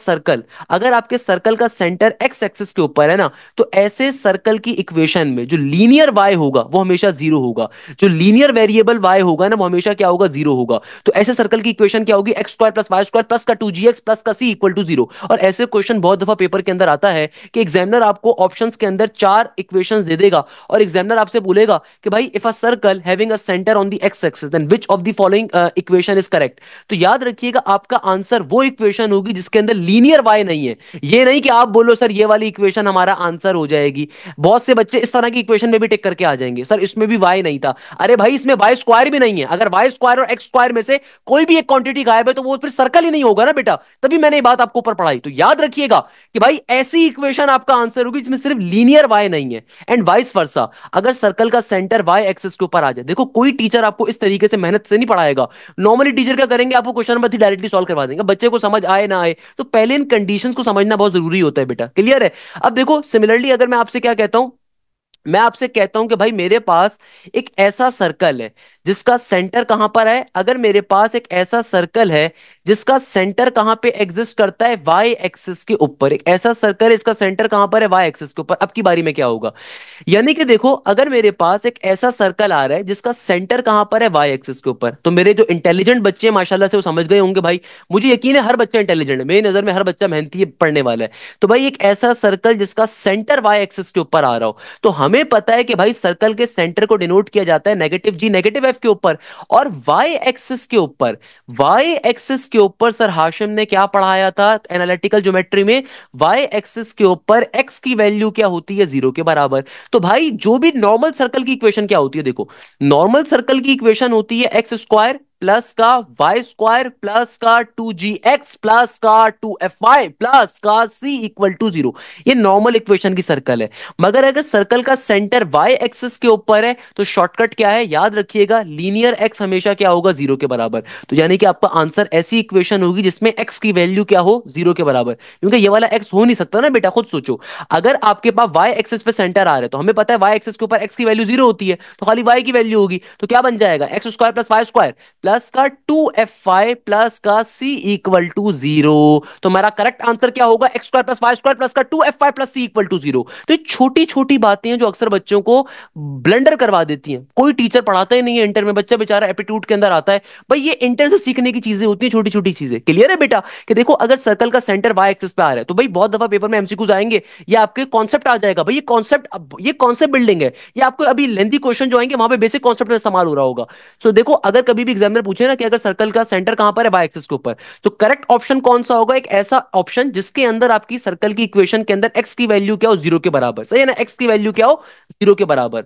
सर्कल का सेंटर एक्स एक्सिस के ऊपर है ना, तो ऐसे सर्कल की इक्वेशन में जो लीनियर वाई होगा वो हमेशा जीरो होगा, जो लीनियर वेरिएबल वाई होगा ना वो हमेशा क्या होगा, जीरो होगा। तो ऐसे सर्कल की इक्वेशन क्या होगी, x square plus y square plus का 2gx प्लस का c इक्वल टू 0। और ऐसे क्वेश्चन बहुत दफा पेपर के अंदर आता है कि एग्जामिनर आपको ऑप्शंस के अंदर चार इक्वेशंस दे देगा और एग्जामिनर आपसे बोलेगा कि भाई if a circle having a centre on the x axis then which of the following equation is correct. तो याद रखिएगा आपका आंसर वो इक्वेशन होगी जिसके अंदर लीनियर वाई नहीं है। ये नहीं कि आप बोलो सर ये वाली इक्वेशन हमारा आंसर हो जाएगी। बहुत से बच्चे इस तरह की इक्वेशन में भी टिक करके आ जाएंगे, सर इसमें भी वाई नहीं था। अरे भाई इसमें वाई स्क्वायर भी नहीं है। अगर वाई स्क्वायर और एक्स स्क्वायर में से कोई भी एक क्वांटिटी गायब है तो वो फिर सर्कल ही नहीं होगा ना बेटा। तभी मैंने ये बात आपको ऊपर पढ़ाई। तो याद रखिएगा कि भाई ऐसी इक्वेशन आपका आंसर होगी जिसमें सिर्फ लीनियर वाई नहीं है। एंड वाइस वर्सा, अगर सर्कल का सेंटर वाई एक्सिस के ऊपर आ जाए, देखो कोई टीचर आपको इस तरीके से मेहनत से नहीं पढ़ाएगा। नॉर्मली टीचर क्या करेंगे, आपको क्वेश्चन नंबर 3 डायरेक्टली सॉल्व करवा देंगे, बच्चे को समझ आए ना आए। तो पहले इन कंडीशंस को समझना बहुत जरूरी होता है बेटा। क्लियर है? अब देखो सिमिलरली अगर मैं आपसे क्या कहता हूं, मैं आपसे कहता हूं कि भाई मेरे पास एक ऐसा सर्कल है जिसका सेंटर कहां पर है। अगर मेरे पास एक ऐसा सर्कल है जिसका सेंटर कहां पे एग्जिस्ट करता है, वाई एक्सिस के ऊपर। एक ऐसा सर्कल है इसका सेंटर कहां पर है, वाई एक्सिस के ऊपर। अब की बारी में क्या होगा, यानी कि देखो अगर मेरे पास एक ऐसा सर्कल आ रहा है जिसका सेंटर कहां पर है, वाई एक्सिस के ऊपर, तो मेरे जो इंटेलिजेंट बच्चे हैं माशाल्लाह से वो समझ गए होंगे भाई। मुझे यकीन है हर बच्चा इंटेलिजेंट है, मेरी नजर में हर बच्चा मेहनती है, पढ़ने वाला है। तो भाई एक ऐसा सर्कल जिसका सेंटर वाई एक्सिस के ऊपर आ रहा हो, तो हमें पता है कि भाई सर्कल के सेंटर को डिनोट किया जाता है नेगेटिव जी नेगेटिव एफ के ऊपर। और वाई एक्सिस के ऊपर सर हाशिम ने क्या पढ़ाया था एनालिटिकल ज्योमेट्री में, वाई एक्सिस के ऊपर एक्स की वैल्यू क्या होती है, जीरो के बराबर। तो भाई जो भी नॉर्मल सर्कल की इक्वेशन क्या होती है, देखो नॉर्मल सर्कल की इक्वेशन होती है एक्स स्क्वायर प्लस का वाई स्क्वायर प्लस का 2gx प्लस का 2fy प्लस का c इक्वल टू 0। ये नॉर्मल इक्वेशन की सर्कल है। मगर अगर सर्कल का सेंटर y एक्सिस के ऊपर है तो शॉर्टकट क्या है, याद रखिएगा लीनियर x हमेशा क्या होगा, जीरो के बराबर। तो यानी कि आपका आंसर ऐसी इक्वेशन होगी जिसमें x की वैल्यू क्या हो, जीरो के बराबर। क्योंकि ये वाला x हो नहीं सकता ना बेटा, खुद सोचो। अगर आपके पास y एक्सिस पे सेंटर आ रहा है तो हमें पता है y एक्सिस के ऊपर x की वैल्यू जीरो होती है, तो खाली y की वैल्यू होगी। तो क्या बन जाएगा, x square plus y square plus का 2fy प्लस का c इक्वल टू 0। तो हमारा करेक्ट आंसर क्या होगा, x square plus y square plus का 2fy plus c equal to 0। तो ये छोटी छोटी बातें हैं जो अक्सर बच्चों को ब्लंडर करवा देती हैं। कोई टीचर पढ़ाता ही नहीं है इंटर में, बच्चा बेचारा एप्टीट्यूड के अंदर आता है। भाई ये इंटर से सीखने की चीजें होती हैं, छोटी छोटी चीजें। क्लियर है बेटा? कि देखो अगर सर्कल का सेंटर वाई एक्सिस पे आ रहा है तो भाई बहुत दफा पेपर में एमसीक्यूज आएंगे, ये आपके कॉन्सेप्ट आ जाएगा। भाई ये कॉन्सेप्ट बिल्डिंग है, ये आपको अभी लेंथी क्वेश्चन जो आएंगे वहां पे बेसिक कॉन्सेप्ट में इस्तेमाल हो रहा होगा। सो देखो अगर कभी भी एग्जामिनर पूछे ना कि अगर सर्कल का सेंटर कहां पर है, वाई एक्सिस के ऊपर, तो करेक्ट ऑप्शन कौन सा होगा, एक ऐसा ऑप्शन जिसके अंदर आपकी सर्कल की इक्वेशन के अंदर एक्स की वैल्यू क्या हो, जीरो के बराबर। सही है ना, एक्स की वैल्यू क्या हो, जीरो के बराबर।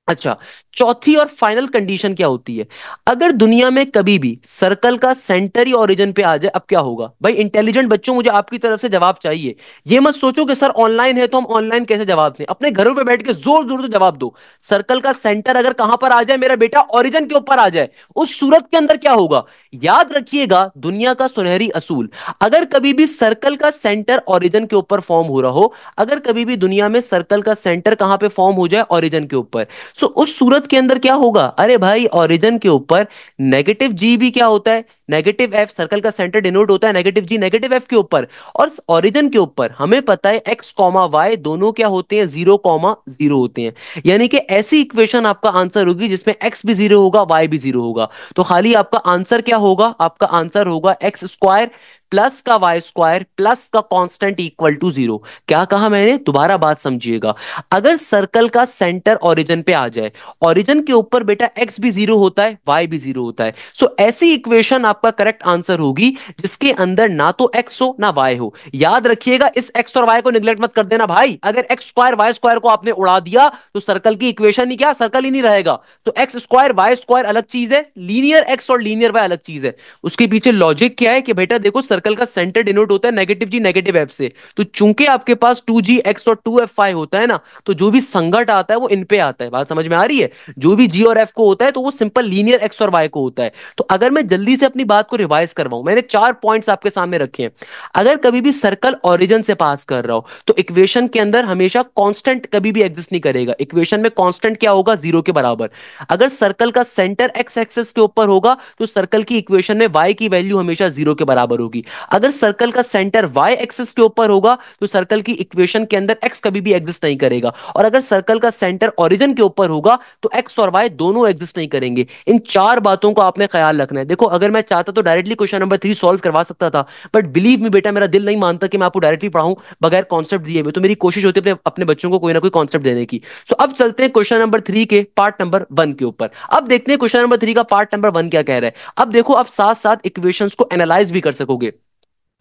अच्छा, चौथी और फाइनल कंडीशन क्या होती है, अगर दुनिया में कभी भी सर्कल का सेंटर ही ओरिजिन पे आ जाए, अब क्या होगा। भाई इंटेलिजेंट बच्चों मुझे आपकी तरफ से जवाब चाहिए। ये मत सोचो कि सर ऑनलाइन है तो हम ऑनलाइन कैसे जवाब दें, अपने घरों पे बैठ के जोर जोर से जवाब दो। सर्कल का सेंटर अगर कहां पर आ जाए मेरा बेटा, ओरिजिन के ऊपर आ जाए, उस सूरत के अंदर क्या होगा। याद रखिएगा दुनिया का सुनहरी असूल, अगर कभी भी सर्कल का सेंटर ओरिजिन के ऊपर फॉर्म हो रहा हो, अगर कभी भी दुनिया में सर्कल का सेंटर कहां पे फॉर्म हो जाए, ओरिजिन के ऊपर, सो उस सूरत के अंदर क्या होगा, अरे भाई ओरिजिन के ऊपर नेगेटिव जी भी क्या होता है, नेगेटिव एफ, सर्कल का सेंटर डिनोट होता है नेगेटिव जी नेगेटिव एफ के ऊपर। और ओरिजिन के ऊपर हमें पता है एक्स कॉमा वाई दोनों क्या होते हैं, 0,0 होते हैं। यानी कि ऐसी इक्वेशन आपका आंसर होगी जिसमें एक्स भी 0 होगा, वाई भी 0 होगा। तो खाली आपका आंसर क्या होगा, आपका आंसर होगा एक्स स्क्वायर प्लस का वाई स्क्वायर प्लस का कांस्टेंट इक्वल टू 0। क्या कहा मैंने, दोबारा बात समझिएगा। अगर सर्कल का सेंटर ओरिजिन पे आ जाए, ओरिजिन के ऊपर बेटा एक्स भी 0 होता है, वाई भी 0 होता है। सो ऐसी इक्वेशन आपका करेक्ट आंसर होगी जिसके अंदर ना तो एक्स हो ना वाई हो। याद रखिएगा, इस एक्स और वाई को निगलेक्ट मत कर देना भाई। अगर एक्स स्क्वायर वाई स्क्वायर को आपने उड़ा दिया तो सर्कल की इक्वेशन ही क्या, सर्कल ही नहीं रहेगा। तो एक्स स्क्वायर वाई स्क्वायर अलग चीज है, लीनियर एक्स और लीनियर वाई अलग चीज है। उसके पीछे लॉजिक क्या है कि बेटा देखो सर्कल का सेंटर डिनोट होता है नेगेटिव जी नेगेटिव एफ से। तो चूंकि आपके पास 2g(x) और 2f(y) होता है ना, तो जो भी संघट आता है वो इन पे आता है। बात समझ में आ रही है, जो भी g और f को होता है तो वो सिंपल लीनियर x और y को होता है। तो अगर मैं जल्दी से अपनी बात को रिवाइज करवाऊं, मैंने 4 पॉइंट्स आपके सामने रखे हैं। अगर कभी भी सर्कल ओरिजिन से पास कर रहा हो तो इक्वेशन के अंदर हमेशा कांस्टेंट कभी भी एग्जिस्ट नहीं करेगा। इक्वेशन में कांस्टेंट क्या होगा, 0 के बराबर। अगर सर्कल का सेंटर x एक्सिस के ऊपर होगा तो सर्कल की इक्वेशन में y की वैल्यू हमेशा 0 के बराबर होगी। अगर सर्कल का सेंटर y एक्सिस के ऊपर होगा तो सर्कल की इक्वेशन के अंदर x कभी भी एग्जिस्ट नहीं करेगा। और अगर सर्कल का सेंटर ओरिजिन के ऊपर होगा तो x और y दोनों एग्जिस्ट नहीं करेंगे। इन 4 बातों को आपने ख्याल रखना है। देखो अगर मैं चाहता तो डायरेक्टली क्वेश्चन नंबर 3 सॉल्व करवा सकता था, बट बिलीव मी बेटा, मेरा दिल नहीं मानता कि मैं आपको डायरेक्टली पढ़ाऊं बगैर कॉन्सेप्ट दिए हुए। तो मेरी कोशिश होती है अपने अपने बच्चों को कोई ना कोई कॉन्सेप्ट देने की। सो अब चलते हैं क्वेश्चन नंबर 3 के पार्ट नंबर 1 के ऊपर। अब देखते हैं क्वेश्चन नंबर 3 का पार्ट नंबर 1 क्या कह रहा है। अब देखो, आप साथ साथ इक्वेशंस को एनालाइज भी कर सकोगे।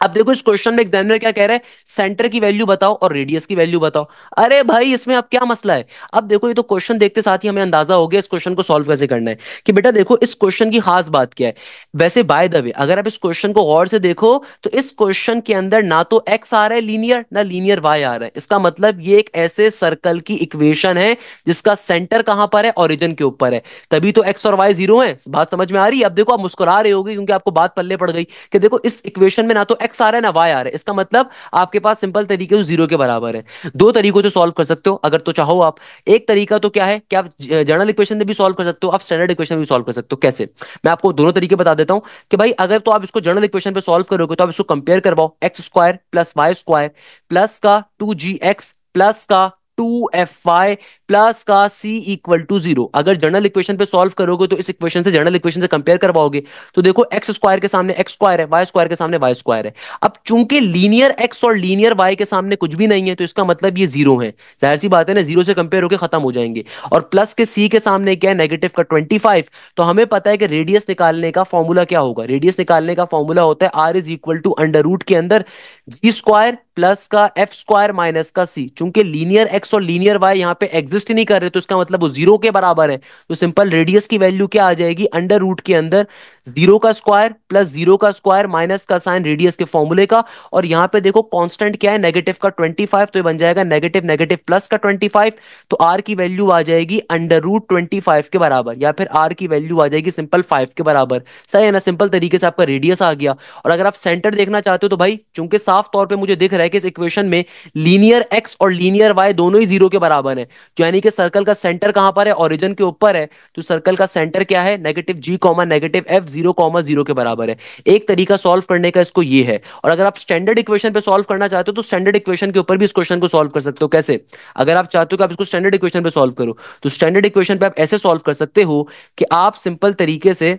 अब देखो इस क्वेश्चन में एग्जामिनर क्या कह रहा है, सेंटर की वैल्यू बताओ और रेडियस की वैल्यू बताओ। अरे भाई इसमें अब क्या मसला है। अब देखो ये तो क्वेश्चन देखते साथ ही हमें अंदाजा हो गया इस क्वेश्चन को सॉल्व कैसे करना है। कि बेटा देखो इस क्वेश्चन की खास बात क्या है। वैसे बाय द वे अगर आप इस क्वेश्चन को गौर से देखो तो इस क्वेश्चन के अंदर ना तो एक्स आ रहा है लीनियर, ना लीनियर वाई आ रहा है। इसका मतलब ये एक ऐसे सर्कल की इक्वेशन है जिसका सेंटर कहां पर है, ओरिजिन के ऊपर है। तभी तो एक्स और वाई 0 है। बात समझ में आ रही है। अब देखो आप मुस्कुरा रहे होगे क्योंकि आपको बात पल्ले पड़ गई कि देखो इस इक्वेशन में ना तो एक्स आ रहा है ना वाई आ रहा है। इसका मतलब आपके पास सिंपल तरीके से 0 के बराबर है। दो तरीकों से सॉल्व कर सकते हो अगर तो चाहो आप। एक तरीका तो क्या है कि आप जनरल इक्वेशन में भी सॉल्व कर सकते हो, आप स्टैंडर्ड इक्वेशन में भी सॉल्व कर सकते हो। कैसे, मैं आपको दोनों तरीके बता देता हूं। कि भाई अगर तो आप इसको जनरल इक्वेशन पे सॉल्व करोगे तो आप इसको कंपेयर करवाओ, x square plus y square plus का 2gx प्लस का 2fy प्लस का c इक्वल टू 0। अगर जनरल इक्वेशन पे सॉल्व करोगे तो इस इक्वेशन से जनरल इक्वेशन से कंपेयर करवाओगे तो देखो एक्स स्क्वायर के सामने एक्स स्क्वायर है, वाई स्क्वायर के सामने वाई स्क्वायर है। अब चूंकि लीनियर एक्स और लीनियर वाई के सामने कुछ भी नहीं है तो इसका मतलब ये 0 है। जाहिर सी बात है ना, 0 से कंपेयर होकर खत्म हो जाएंगे। और प्लस के c के सामने क्या है, नेगेटिव का 25। तो हमें पता है कि रेडियस निकालने का फॉर्मूला क्या होगा। रेडियस निकालने का फॉर्मूला होता है r is equal to under root के अंदर जी स्क्वायर प्लस का एफ स्क्वायर माइनस का सी। चूंकि लीनियर एक्स और लीनियर वाई यहाँ पे एग्जिस्ट ही नहीं कर रहे तो इसका मतलब वो 0 के बराबर है। तो सिंपल रेडियस की वैल्यू क्या आ जाएगी, अंडर रूट के अंदर 0 का स्क्वायर प्लस 0 का स्क्वायर माइनस का साइन रेडियस के फॉर्मूले का। और यहाँ पे देखो कांस्टेंट क्या है, नेगेटिव का 25। तो ये बन जाएगा नेगेटिव नेगेटिव प्लस का 25। तो आर की वैल्यू आ जाएगी अंडर रूट 25 के बराबर, या फिर आर की वैल्यू आ जाएगी सिंपल 5 के बराबर। सही है ना, सिंपल तरीके से आपका रेडियस आ गया। और अगर आप सेंटर देखना चाहते हो तो भाई चूंकि साफ तौर पे मुझे दिख रहा है कि इस इक्वेशन में लीनियर एक्स और लीनियर वाई दोनों ही 0 के बराबर है। तो यानी कि सर्कल का सेंटर कहां पर है, ओरिजिन के ऊपर है। तो सर्कल का सेंटर क्या है, नेगेटिव जी कॉमा नेगेटिव एफ 0,0 के बराबर है। एक तरीका सॉल्व करने का इसको ये है। और अगर आप स्टैंडर्ड इक्वेशन पे सॉल्व करना चाहते हो तो स्टैंडर्ड इक्वेशन के ऊपर भी इस क्वेश्चन को सॉल्व कर सकते हो। कैसे, अगर आप चाहते हो कि आप इसको स्टैंडर्ड इक्वेशन पे सॉल्व करो तो स्टैंडर्ड इक्वेशन पे आप ऐसे सॉल्व कर सकते हो कि आप सिंपल तरीके से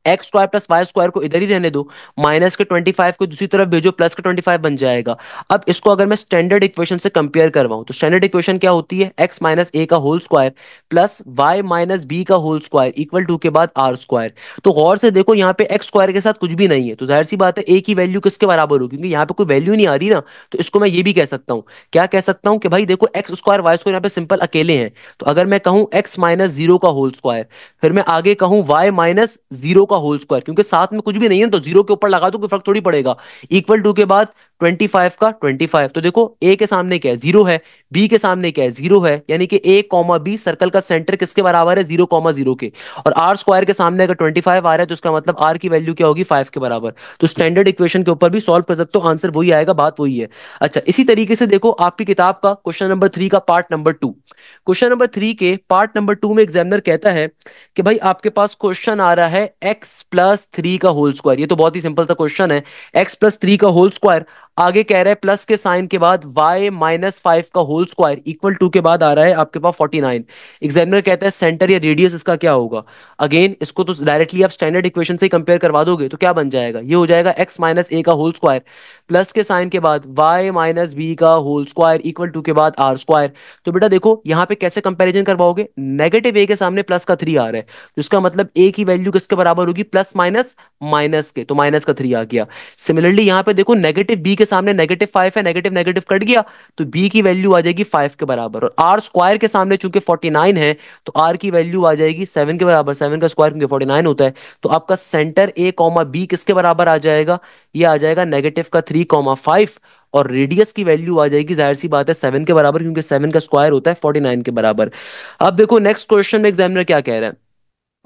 x square plus y square को इधर ही रहने दो, माइनस के 25 को दूसरी तरफ भेजो, प्लस के 25 बन जाएगा। अब इसको अगर मैं स्टैंडर्ड इक्वेशन से कंपेयर करवाऊं तो स्टैंडर्ड इक्वेशन क्या होती है, एक्स माइनस ए का whole square plus y minus b का होल स्क्वायर इक्वल टू के बाद आर स्क्वायर। तो गौर से देखो यहाँ पे एक्स स्क्वायर के साथ कुछ भी नहीं है तो जाहिर सी बात है ए की वैल्यू किसके बराबर होगी, क्योंकि यहाँ पे कोई वैल्यू नहीं आ रही ना। तो इसको मैं ये भी कह सकता हूँ, क्या कह सकता हूँ कि भाई देखो एक्स स्क्वायर वाई स्क्वायर यहाँ पे सिंपल अकेले हैं। तो अगर मैं कहूँ एक्स माइनस 0 का होल स्क्वायर, फिर मैं आगे कहूँ वाई माइनस 0 का होल स्क्वायर, क्योंकि साथ में कुछ भी नहीं है तो जीरो के ऊपर लगा दो, कोई फर्क थोड़ी पड़ेगा। इक्वल टू के बाद 25 का 25, तो देखो ए के सामने क्या है, जीरो है, बी के सामने क्या है, जीरो है, यानी कि ए कॉमा बी सर्कल का सेंटर किसके बराबर है, 0,0 के। और आर स्क्वायर के सामने अगर 25 आ रहा है तो इसका मतलब आर की वैल्यू क्या होगी, 5 के बराबर। तो स्टैंडर्ड इक्वेशन के ऊपर भी सॉल्व कर सकते हो, आंसर वही आएगा, बात वही है। अच्छा, इसी तरीके से देखो आपकी किताब का क्वेश्चन नंबर 3 का पार्ट नंबर 2। क्वेश्चन नंबर 3 के पार्ट नंबर 2 में एग्जामिनर कहता है कि भाई आपके पास क्वेश्चन आ रहा है x+3 का होल स्क्वायर। ये तो बहुत ही सिंपल सा क्वेश्चन है, x+3 का होल स्क्वायर। आगे कह रहा है प्लस के साइन के बाद y-5 का होल स्क्वायर इक्वल टू के बाद आ रहा है आपके पास 49। एग्जामिनर कहता है सेंटर या रेडियस इसका क्या होगा। अगेन इसको तो डायरेक्टली आप स्टैंडर्ड इक्वेशन से कंपेयर करवा दोगे तो क्या बन जाएगा, ये हो जाएगा x-a का होल स्क्वायर प्लस के साइन के बाद y-b का होल स्क्वायर इक्वल टू के बाद आर स्क्वायर। तो बेटा देखो यहाँ पे कैसे कंपैरिजन करवाओगे, नेगेटिव ए के सामने प्लस का 3 आ रहा है, तो इसका मतलब ए की वैल्यू किसके बराबर होगी, प्लस माइनस माइनस के, तो माइनस का 3 आ गया। सिमिलरली यहाँ पे देखो नेगेटिव बी के सामने -5 है, नेगेटिव नेगेटिव कट गया, तो बी की वैल्यू आ जाएगी 5 के बराबर। और आर स्क्वायर के सामने चूंकि 49 है तो आर की वैल्यू आ जाएगी 7 के बराबर, 7 का स्क्वायर क्योंकि 49 होता है। तो आपका सेंटर ए कॉमा बी किसके बराबर आ जाएगा, ये आ जाएगा नेगेटिव का 3,5, और रेडियस की वैल्यू आ जाएगी जाहिर सी बात है 7 के बराबर, क्योंकि 7 का स्क्वायर होता है 49 के बराबर। अब देखो नेक्स्ट क्वेश्चन में एग्जामिनर क्या कह रहा है,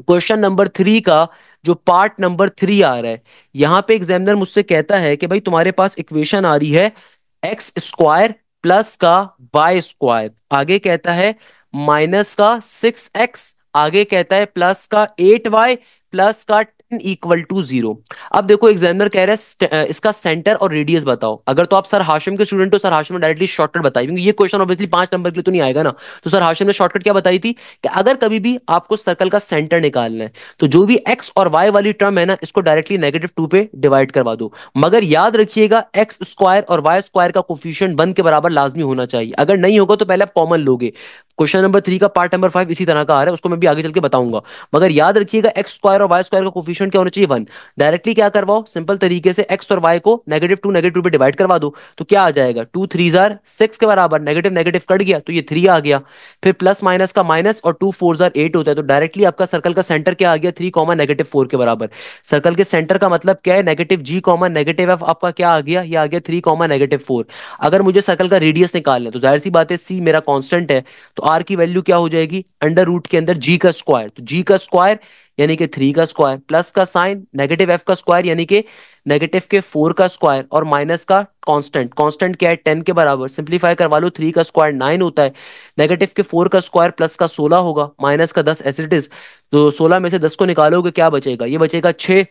क्वेश्चन नंबर 3 का जो पार्ट नंबर 3 आ रहा है, यहां पे एग्जामिनर मुझसे कहता है कि भाई तुम्हारे पास इक्वेशन आ रही है x² प्लस का y², आगे कहता है माइनस का 6x, आगे कहता है प्लस का 8y प्लस का 10 इक्वल टू 0। अब देखो एग्जामिनर कह रहा है इसका सेंटर और रेडियस बताओ। अगर तो आप सर हाशिम के स्टूडेंट हो, सर हाशिम ने डायरेक्टली शॉर्टकट बताई, क्योंकि ये क्वेश्चन ऑब्वियसली 5 नंबर के लिए तो नहीं आएगा ना। तो सर हाशिम ने शॉर्टकट क्या बताई थी कि अगर कभी भी आपको सर्कल का सेंटर निकालना है तो जो भी x और y वाली टर्म है ना, इसको डायरेक्टली -2 पे डिवाइड करवा दो। मगर याद रखिएगा x² और y² का कोफिशिएंट 1 के बराबर लाजमी होना चाहिए, अगर नहीं होगा तो पहले आप कॉमन लोगे। क्वेश्चन नंबर 3 का पार्ट नंबर 5 इसी तरह का आ रहा है, उसको मैं भी आगे चल के बताऊंगा। मगर याद रखिएगा x² और y² का कोफिशिएंट क्या होना चाहिए, 1। डायरेक्टली क्या करवाओ, सिंपल तरीके से x और y को -2 पे डिवाइड करवा दो, तो क्या आ जाएगा, 2 3 जार 6 के बराबर, नेगेटिव नेगेटिव कट गया तो ये 3 आ गया, फिर प्लस माइनस का माइनस, और 2 4 जार 8 होता है, तो डायरेक्टली आपका सर्कल का सेंटर क्या आ गया, 3 -4 के बराबर। सर्कल के सेंटर का मतलब क्या है, नेगेटिव g नेगेटिव f, आपका क्या आ गया, ये आ गया 3 -4। अगर मुझे सर्कल का रेडियस निकालना है तो जाहिर सी बात है c मेरा कांस्टेंट है, तो r की वैल्यू क्या हो जाएगी, अंडर रूट के अंदर g का स्क्वायर, तो g का स्क्वायर यानी कि 3 का स्क्वायर, प्लस का साइन नेगेटिव f का स्क्वायर यानी कि नेगेटिव के 4 का स्क्वायर, और माइनस का कांस्टेंट, कांस्टेंट क्या है 10 के बराबर, सिंप्लीफाई करवा लो, 3 का स्क्वायर 9 होता है, नेगेटिव के 4 का स्क्वायर प्लस का 16 होगा, माइनस का 10 एज इट इज। तो 16 में से 10 को निकालोगे क्या बचेगा, ये बचेगा 6,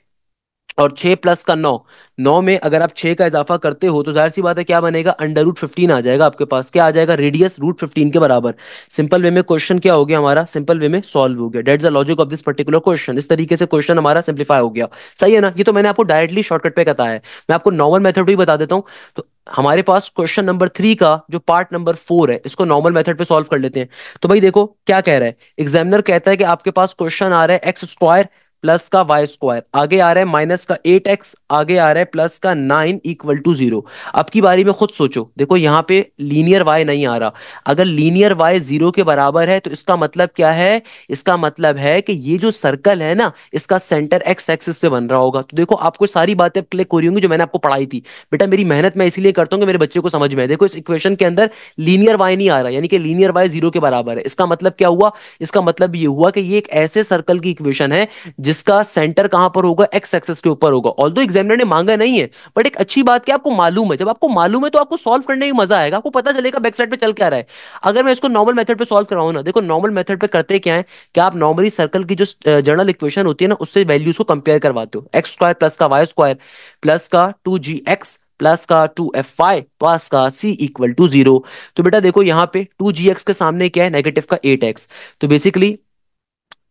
और 6 प्लस का 9, 9 में अगर आप 6 का इजाफा करते हो तो जाहिर सी बात है क्या बनेगा, अंडर रूट 15 आ जाएगा आपके पास, क्या आ जाएगा, रेडियस √15 के बराबर। सिंपल वे में क्वेश्चन क्या हो गया हमारा, सिंपल वे में सॉल्व हो गया। That's the logic of this particular question. इस तरीके से क्वेश्चन हमारा सिंप्लीफाई हो गया, सही है ना। ये तो मैंने आपको डायरेक्टली शॉर्टकट पे बताया है, मैं आपको नॉर्मल मेथड भी बता देता हूँ। तो हमारे पास क्वेश्चन नंबर 3 का जो पार्ट नंबर 4 है, इसको नॉर्मल मेथड पे सॉल्व कर लेते हैं। तो भाई देखो क्या कह रहा है एग्जामिनर, कहता है कि आपके पास क्वेश्चन आ रहा है x² प्लस का y², आगे आ रहा है माइनस का 8x, आगे आ रहा है प्लस का 9 इक्वल टू 0। अब की बारी में खुद सोचो, देखो यहाँ पे लीनियर y नहीं आ रहा, अगर लीनियर y 0 के बराबर है तो इसका मतलब क्या है, इसका मतलब है कि ये जो सर्कल है ना, इसका सेंटर x एक्सिस पे बन रहा होगा। तो देखो आपको सारी बातें क्लिक हो रही होंगी जो मैंने आपको पढ़ाई थी। बेटा मेरी मेहनत मैं इसीलिए करता हूँ कि मेरे बच्चे को समझ में आए। देखो इस इक्वेशन के अंदर लीनियर y नहीं आ रहा, यानी कि लीनियर y 0 के बराबर है, इसका मतलब क्या हुआ, इसका मतलब ये हुआ कि ये एक ऐसे सर्कल की इक्वेशन है जिसका सेंटर कहां पर होगा, एक्स एक्सिस के ऊपर होगा। ऑल्दो एग्जामिनर ने मांगा नहीं है, बट एक अच्छी बात क्या आपको मालूम है, जब आपको मालूम है तो आपको सॉल्व करने में मजा आएगा, आपको पता चलेगा बैक साइड पे चल क्या रहा है। अगर मैं इसको नॉर्मल मेथड पे सॉल्व कराऊं ना, देखो नॉर्मल मेथड पे करते क्या है कि आप नॉर्मली सर्कल की जो जनरल इक्वेशन होती है ना, उससे वैल्यूज को कंपेयर करवाते हो, x² प्लस का y² प्लस का 2gx प्लस का 2fy प्लस का c इक्वल टू 0। तो बेटा देखो यहाँ पे 2gx के सामने क्या है, नेगेटिव का 8x, तो बेसिकली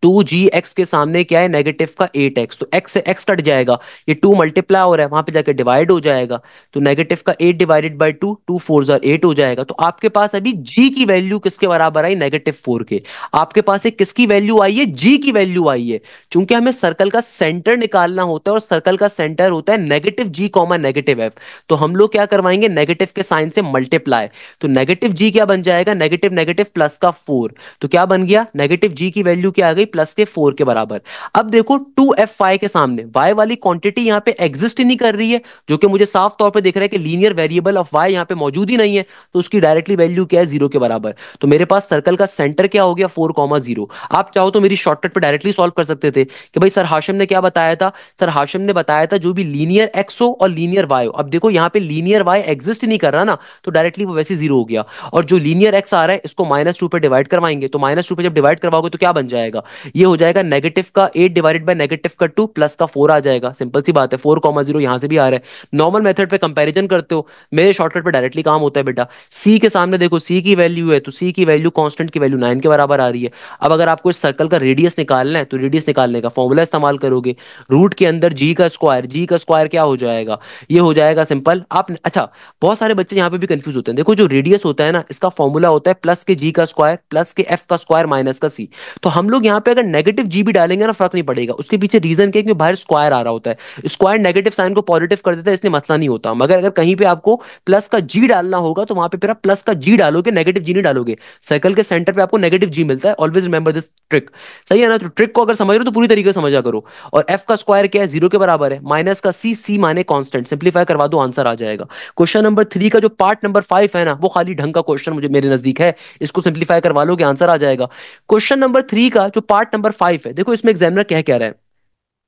2gx के सामने क्या है, नेगेटिव का 8x, तो x से x कट जाएगा, ये 2 मल्टीप्लाई हो रहा है वहां पे जाके डिवाइड हो जाएगा, तो नेगेटिव का 8 डिवाइडेड बाय 2, 2 4 जार 8 हो जाएगा। तो आपके पास अभी g की वैल्यू किसके बराबर आई, -4 के। आपके पास एक किसकी वैल्यू आई है, g की वैल्यू आई है। चूंकि हमें सर्कल का सेंटर निकालना होता है और सर्कल का सेंटर होता है नेगेटिव g नेगेटिव f, तो हम लोग क्या करवाएंगे, नेगेटिव के साइन से मल्टीप्लाई, तो नेगेटिव g क्या बन जाएगा, नेगेटिव नेगेटिव प्लस का 4, तो क्या बन गया, नेगेटिव g की वैल्यू क्या आ गई, प्लस के 4 के बराबर। अब देखो 2f के सामने y वाली क्वांटिटी यहाँ पे एग्जिस्ट ही नहीं कर रही है, जो कि मुझे साफ तौर पे दिख रहा है कि लीनियर वेरिएबल ऑफ y यहाँ पे मौजूद ही नहीं है, तो उसकी डायरेक्टली वैल्यू क्या है, 0 के बराबर। तो मेरे पास सर्कल का सेंटर क्या हो गया, 4,0। आप चाहो तो मेरी शॉर्टकट पे डायरेक्टली सॉल्व कर सकते थे कि भाई सर हाशिम ने क्या बताया था, सर हाशिम ने बताया था जो भी लीनियर एक्स हो और लीनियर वाई हो। अब देखो यहाँ पे लीनियर वाई एग्जिस्ट ही नहीं कर रहा ना, तो डायरेक्टली वो वैसे 0 हो गया। और जो लीनियर एक्स आ रहा है इसको -2 पे डिवाइड करवाएंगे, तो -2 पे जब डिवाइड करवाओगे तो क्या बन जाएगा, ये हो जाएगा नेगेटिव का 8 डिवाइडेड बाय नेगेटिव का 2 प्लस का 4 आ जाएगा। सिंपल सी बात है, 4,0 यहाँ से भी आ रहा है। नॉर्मल मेथड पे कंपैरिजन करते हो, मेरे शॉर्टकट पे डायरेक्टली काम होता है बेटा। सी के सामने देखो सी की वैल्यू है, तो सी की वैल्यू कांस्टेंट की वैल्यू 9 के बराबर आ रही है। अब अगर आपको इस सर्कल का रेडियस निकालना है तो रेडियस निकालने का फॉर्मूला इस्तेमाल करोगे, रूट के अंदर जी का स्क्वायर क्या हो जाएगा, ये हो जाएगा सिंपल आप। अच्छा, बहुत सारे बच्चे यहाँ पे भी कंफ्यूज होते हैं। देखो जो रेडियस होता है ना, इसका फॉर्मूला होता है प्लस के जी का स्क्वायर प्लस के एफ का स्क्वायर माइनस का सी। तो हम लोग यहाँ पे अगर नेगेटिव जी भी डालेंगे ना, फर्क नहीं पड़ेगा। उसके पीछे रीजन क्या है, कि बाहर स्क्वायर आ रहा होता है, स्क्वायर नेगेटिव साइन को पॉजिटिव कर देता है, इसलिए मसला नहीं होता। मगर अगर कहीं पे आपको प्लस का जी डालना होगा तो वहां पे फिर आप प्लस का जी डालोगे, नेगेटिव जी नहीं डालोगे। सर्कल के सेंटर पे आपको नेगेटिव जी मिलता है, ऑलवेज रिमेंबर दिस ट्रिक। सही है ना, तो ट्रिक को अगर समझ रहे हो तो पूरी तरीके से समझा करो। और एफ का स्क्वायर क्या है, 0 के बराबर है, माइनस का सी, सी माने कांस्टेंट, सिंपलीफाई करवा दो आंसर आ जाएगा। क्वेश्चन नंबर 3 का जो पार्ट नंबर 5 है ना, वो खाली ढंग का क्वेश्चन मुझे मेरे नजदीक है, इसको सिंपलीफाई करवा लोगे आंसर आ जाएगा। क्वेश्चन नंबर 3 का जो पार्ट नंबर 5 है, देखो इसमें एग्जामिनर कह रहा है।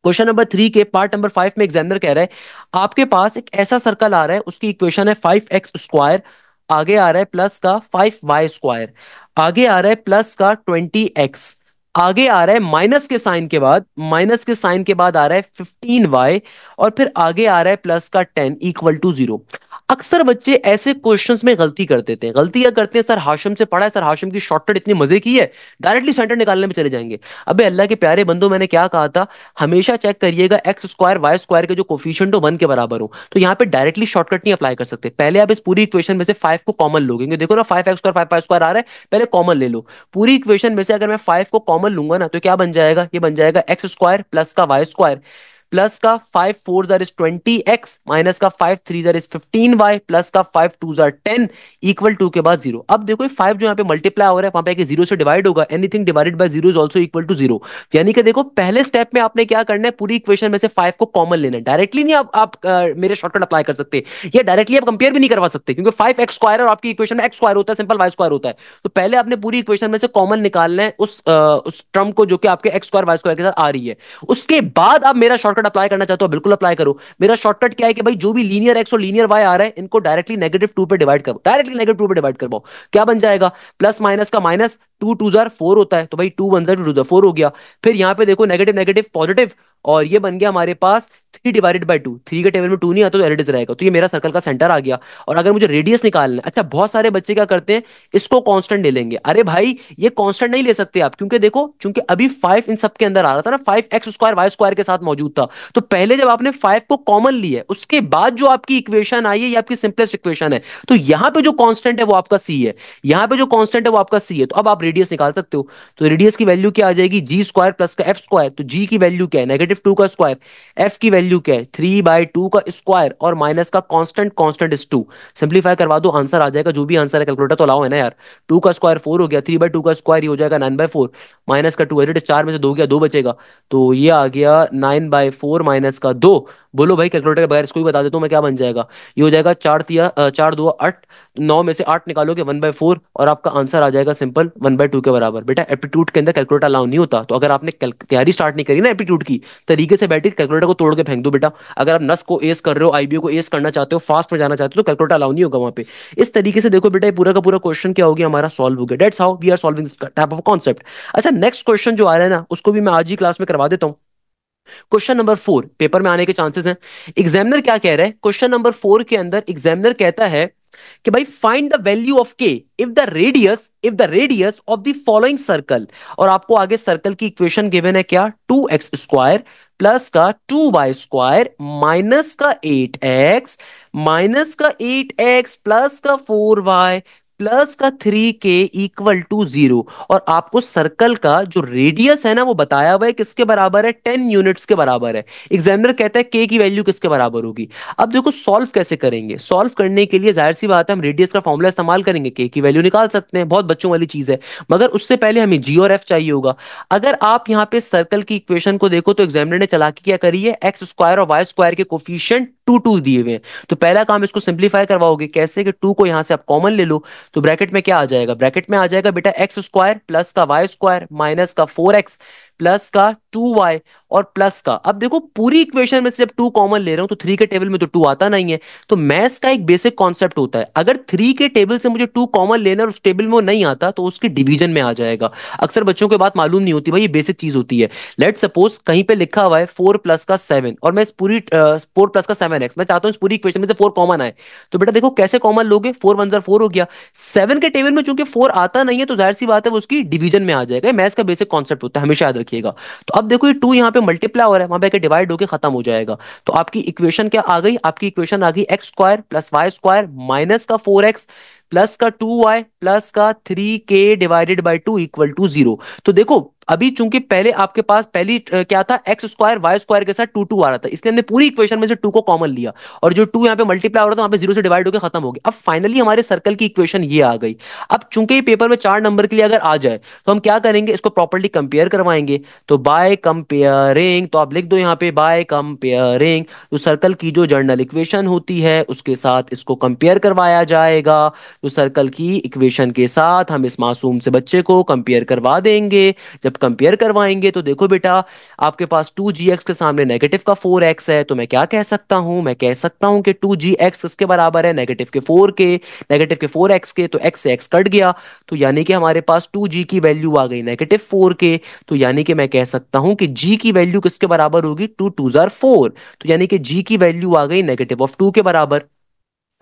क्वेश्चन नंबर 3 के पार्ट नंबर 5 में एग्जामिनर कह रहा है आपके पास एक ऐसा सर्कल आ रहा है, उसकी इक्वेशन है 5x स्क्वायर, आगे आ रहा है प्लस का 5y स्क्वायर, आगे आ रहा है प्लस का 20x, आगे आ रहा है माइनस के साइन के बाद आ रहा है 15y, और फिर आगे आ रहा है प्लस का 10 इक्वल टू 0। अक्सर बच्चे ऐसे क्वेश्चंस में गलती कर देते हैं। गलती क्या करते हैं, सर हाशिम से पढ़ा है, सर हाशिम की शॉर्टकट इतनी मजे की है, डायरेक्टली सेंटर निकालने में चले जाएंगे। अबे अल्लाह के प्यारे बंदो, मैंने क्या कहा था, हमेशा चेक करिएगा एक्स स्क्वायर वाई स्क्वायर के जो कोफिशिएंट हो 1 के बराबर हो। तो यहाँ पे डायरेक्टली शॉर्टकट नहीं अप्लाई कर सकते, पहले आप इस पूरी इक्वेशन में से 5 को कॉमन लोगे। देखो ना 5x स्क्वायर 5 स्क्वायर आ रहा है, पहले कॉमन ले लो। पूरी इक्वेशन में से अगर मैं 5 को कॉमन लूंगा ना, तो क्या बन जाएगा, ये बन जाएगा एक्स स्क्वायर प्लस का वाई स्क्वायर प्लस का 5 4 जार इज 20x माइनस का 5 3 जार इज 15y प्लस का 5 2 जार 10 इक्वल टू के बाद 0। अब देखो ये 5 जो यहाँ पे मल्टीप्लाई हो रहा है, वहां पे 0 से डिवाइड होगा, anything divided by 0 is also equal to 0। यानी कि देखो पहले स्टेप में आपने क्या करना है, पूरी इक्वेशन में से 5 को कॉमन लेना है। डायरेक्टली नहीं आप मेरे शॉर्टकट अप्लाई कर सकते, या डायरेक्टली आप कंपेयर भी नहीं करवा सकते, क्योंकि 5x स्क्वायर और आपकी इक्वेशन में x स्क्वायर होता है, सिंपल y स्क्वायर होता है। तो पहले आपने पूरी इक्वेशन में से कॉमन निकालना है उस टर्म को जो कि आपके x स्क्वायर y स्क्वायर के साथ आ रही है। उसके बाद आप मेरा शॉर्टकट अप्लाई करना चाहते हो, बिल्कुल अप्लाई करो। मेरा शॉर्टकट क्या है कि भाई जो भी लीनियर एक्स और लीनियर वाई आ रहा है, इनको डायरेक्टली -2 पे डिवाइड करो, डायरेक्टली -2 पे डिवाइड करवाओ। क्या बन जाएगा, प्लस माइनस का माइनस, 2 2 जार 4 होता है, तो भाई 2 1 जार 2 जार 4 हो गया। फिर यहां पे देखो नेगेटिव नेगेटिव पॉजिटिव, और ये बन गया हमारे पास 3 डिवाइडेड बाय 2। 3 के टेबल में 2 नहीं आता तो एडिट रहेगा, तो ये मेरा सर्कल का सेंटर आ गया। और अगर मुझे रेडियस निकालना है, अच्छा बहुत सारे बच्चे क्या करते हैं, इसको कांस्टेंट ले लेंगे। अरे भाई ये कांस्टेंट नहीं ले सकते आप, क्योंकि देखो चूंकि अभी 5 इन सब के अंदर आ रहा था ना, 5x स्क्वायर वाई स्क्वायर के साथ मौजूद था, तो पहले जब आपने 5 को कॉमन लिया है, उसके बाद जो आपकी इक्वेशन आई है, ये आपकी सिंपलेस्ट इक्वेशन है। तो यहां पे जो कांस्टेंट है वो आपका सी है, यहां पे जो कांस्टेंट है वो आपका सी है। तो अब आप रेडियस निकाल सकते हो। तो रेडियस की वैल्यू क्या आ जाएगी, जी स्क्वायर प्लस का एफ स्क्वायर। तो जी की वैल्यू क्या है, -2 का स्क्वायर, एफ की वैल्यू क्या है 3/2 का स्क्वायर, और माइनस का कांस्टेंट, कांस्टेंट इज 2। सिंपलीफाई करवा दो आंसर आ जाएगा, जो भी आंसर है। कैलकुलेटर तो अलाउ है ना यार। 2 का स्क्वायर 4 हो गया, 3/2 का स्क्वायर ये हो जाएगा 9/4, माइनस का 2 एडिट 4 में से 2 गया, 2 बचेगा, तो ये आ गया 9/4 माइनस का 2। बोलो भाई कैलकुलेटर के बगैर इसको भी बता देता हूँ मैं, क्या बन जाएगा, ये हो जाएगा 4 2 8, 9 में से 8 निकालोगे 1/4, और आपका आंसर आ जाएगा सिंपल 1/2 के बराबर। बेटा एप्टीट्यूड के अंदर कैलकुलेटर अलाउ नहीं होता, तो अगर आपने तैयारी स्टार्ट नहीं करी ना एप्टीट्यूड की, तरीके से बैठी कैलकुलेटर को तोड़ के फेंक दो बेटा। अगर आप नस को एस कर रहे हो, आईबीओ को एस करना चाहते हो, फास्ट में जाना चाहते हो, तो कैलकुलेटर अलाउ नहीं होगा वहां पे। इस तरीके से देखो बेटा, ये पूरा का पूरा क्वेश्चन क्या हो गया हमारा, सॉल्व हो गया। That's how we are solving this type of concept. अच्छा नेक्स्ट क्वेश्चन जो आ रहा है ना, उसको भी मैं आज ही क्लास में करवा देता हूँ। क्वेश्चन नंबर 4 पेपर में आने के चांसेस हैं। एग्जामिनर क्या कह रहा है, क्वेश्चन नंबर 4 के अंदर एग्जामिनर कहता है कि भाई फाइंड द वैल्यू ऑफ के if the radius of the following circle. और आपको आगे सर्कल की इक्वेशन गिवन है क्या, 2x स्क्वायर प्लस का 2y स्क्वायर माइनस का 8x प्लस का 4y प्लस का 3k इक्वल टू 0। और आपको सर्कल का जो रेडियस है ना वो बताया हुआ है किसके बराबर है, 10 यूनिट्स के बराबर है। एग्जामिनर कहता है k की वैल्यू किसके बराबर होगी। अब देखो सॉल्व कैसे करेंगे, सॉल्व करने के लिए जाहिर सी बात है हम रेडियस का फॉर्मूला इस्तेमाल करेंगे, k की वैल्यू निकाल सकते हैं, बहुत बच्चों वाली चीज है। मगर उससे पहले हमें g और f चाहिए होगा। अगर आप यहाँ पे सर्कल की इक्वेशन को देखो तो एग्जामिनर ने चालाकी क्या करी है, एक्स स्क्वायर और वाई स्क्वायर के कोफिशिएंट टू टू दिए हुए हैं। तो पहला काम इसको सिंप्लीफाई करवाओगे कैसे, कि टू को यहां से आप कॉमन ले लो। तो ब्रैकेट में क्या आ जाएगा, ब्रैकेट में आ जाएगा बेटा एक्स स्क्वायर प्लस का वाई स्क्वायर माइनस का 4x प्लस का 2y और प्लस का, अब देखो पूरी इक्वेशन में से जब टू कॉमन ले रहा हूं तो थ्री के टेबल में तो टू आता नहीं है। तो मैथ्स का एक बेसिक कॉन्सेप्ट होता है, अगर थ्री के टेबल से मुझे टू कॉमन लेना और उस टेबल में वो नहीं आता तो उसकी डिवीजन में आ जाएगा। अक्सर बच्चों को बात मालूम नहीं होती भाई, ये बेसिक चीज होती है। लेट सपोज कहीं पे लिखा हुआ है 4 प्लस का 7 और मैं इस पूरी 4 प्लस का 7x, मैं चाहता हूं इस पूरी इक्वेशन में से 4 कॉमन आए। तो बेटा देखो कैसे कॉमन लोगे, 4 1 4 हो गया। 7 के टेबल में चूंकि 4 आता नहीं है तो जाहिर सी बात है वो उसकी डिवीजन में आ जाएगा। मैथ्स का बेसिक कॉन्सेप्ट होता है, हमेशा याद रखिएगा। तो अब देखो ये 2 यहाँ पे मल्टीप्लाई हो रहा है, वहां पे डिवाइड होकर खत्म हो जाएगा। तो आपकी इक्वेशन क्या आ गई, आपकी इक्वेशन आ गई x square plus y square minus का 4x प्लस का 2y प्लस का 3k divided by 2 equal to 0। तो देखो अभी चूंकि पहले आपके पास पहली क्या था, एक्स स्क्वायर वाई स्क्वायर के साथ टू टू आ रहा था, इसलिए हमने पूरी इक्वेशन में से टू को कॉमन लिया। और जो टू यहाँ पे मल्टीप्लाई हो रहा था वहां पे जीरो से डिवाइड होकर खत्म हो गया। अब फाइनली हमारे सर्कल की इक्वेशन ये आ गई। अब चूंकि पेपर में 4 नंबर के लिए अगर आ जाए तो हम क्या करेंगे, इसको प्रॉपर्ली कंपेयर करवाएंगे। तो बाय कंपेयरिंग, तो आप लिख दो यहाँ पे बाय कंपेयरिंग, तो सर्कल की जो जर्नल इक्वेशन होती है उसके साथ इसको कंपेयर करवाया जाएगा। तो सर्कल की इक्वेशन के साथ हम इस मासूम से बच्चे को कंपेयर करवा देंगे। जब कंपेयर करवाएंगे तो देखो बेटा आपके पास 2gx के सामने नेगेटिव का 4x है, तो मैं क्या कह सकता हूं, मैं कह सकता हूं कि 2gx किसके बराबर है, नेगेटिव के 4 के, नेगेटिव के 4x के, तो x से x कट गया। तो यानी कि हमारे पास 2g की वैल्यू आ गई नेगेटिव 4 के। तो यानी कि मैं कह सकता हूं कि g की वैल्यू किसके बराबर होगी, 2 2 जार 4। तो यानी कि g की वैल्यू आ गई नेगेटिव ऑफ 2 के बराबर।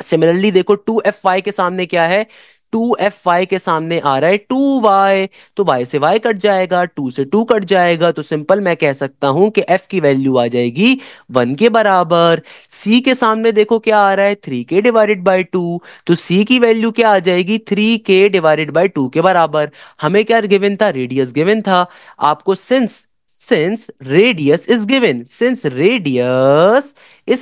सिमिलरली देखो 2fy के सामने क्या है, 2fy के सामने आ रहा है 2y। तो y से y कट जाएगा, 2 से 2 कट जाएगा, तो सिंपल मैं कह सकता हूं कि f की वैल्यू आ जाएगी 1 के बराबर। c के सामने देखो क्या आ रहा है, 3k डिवाइडेड बाई 2। तो c की वैल्यू क्या आ जाएगी, 3k डिवाइडेड बाई 2 के बराबर। हमें क्या गिवन था, रेडियस गिवन था आपको। सिंस रेडियस इज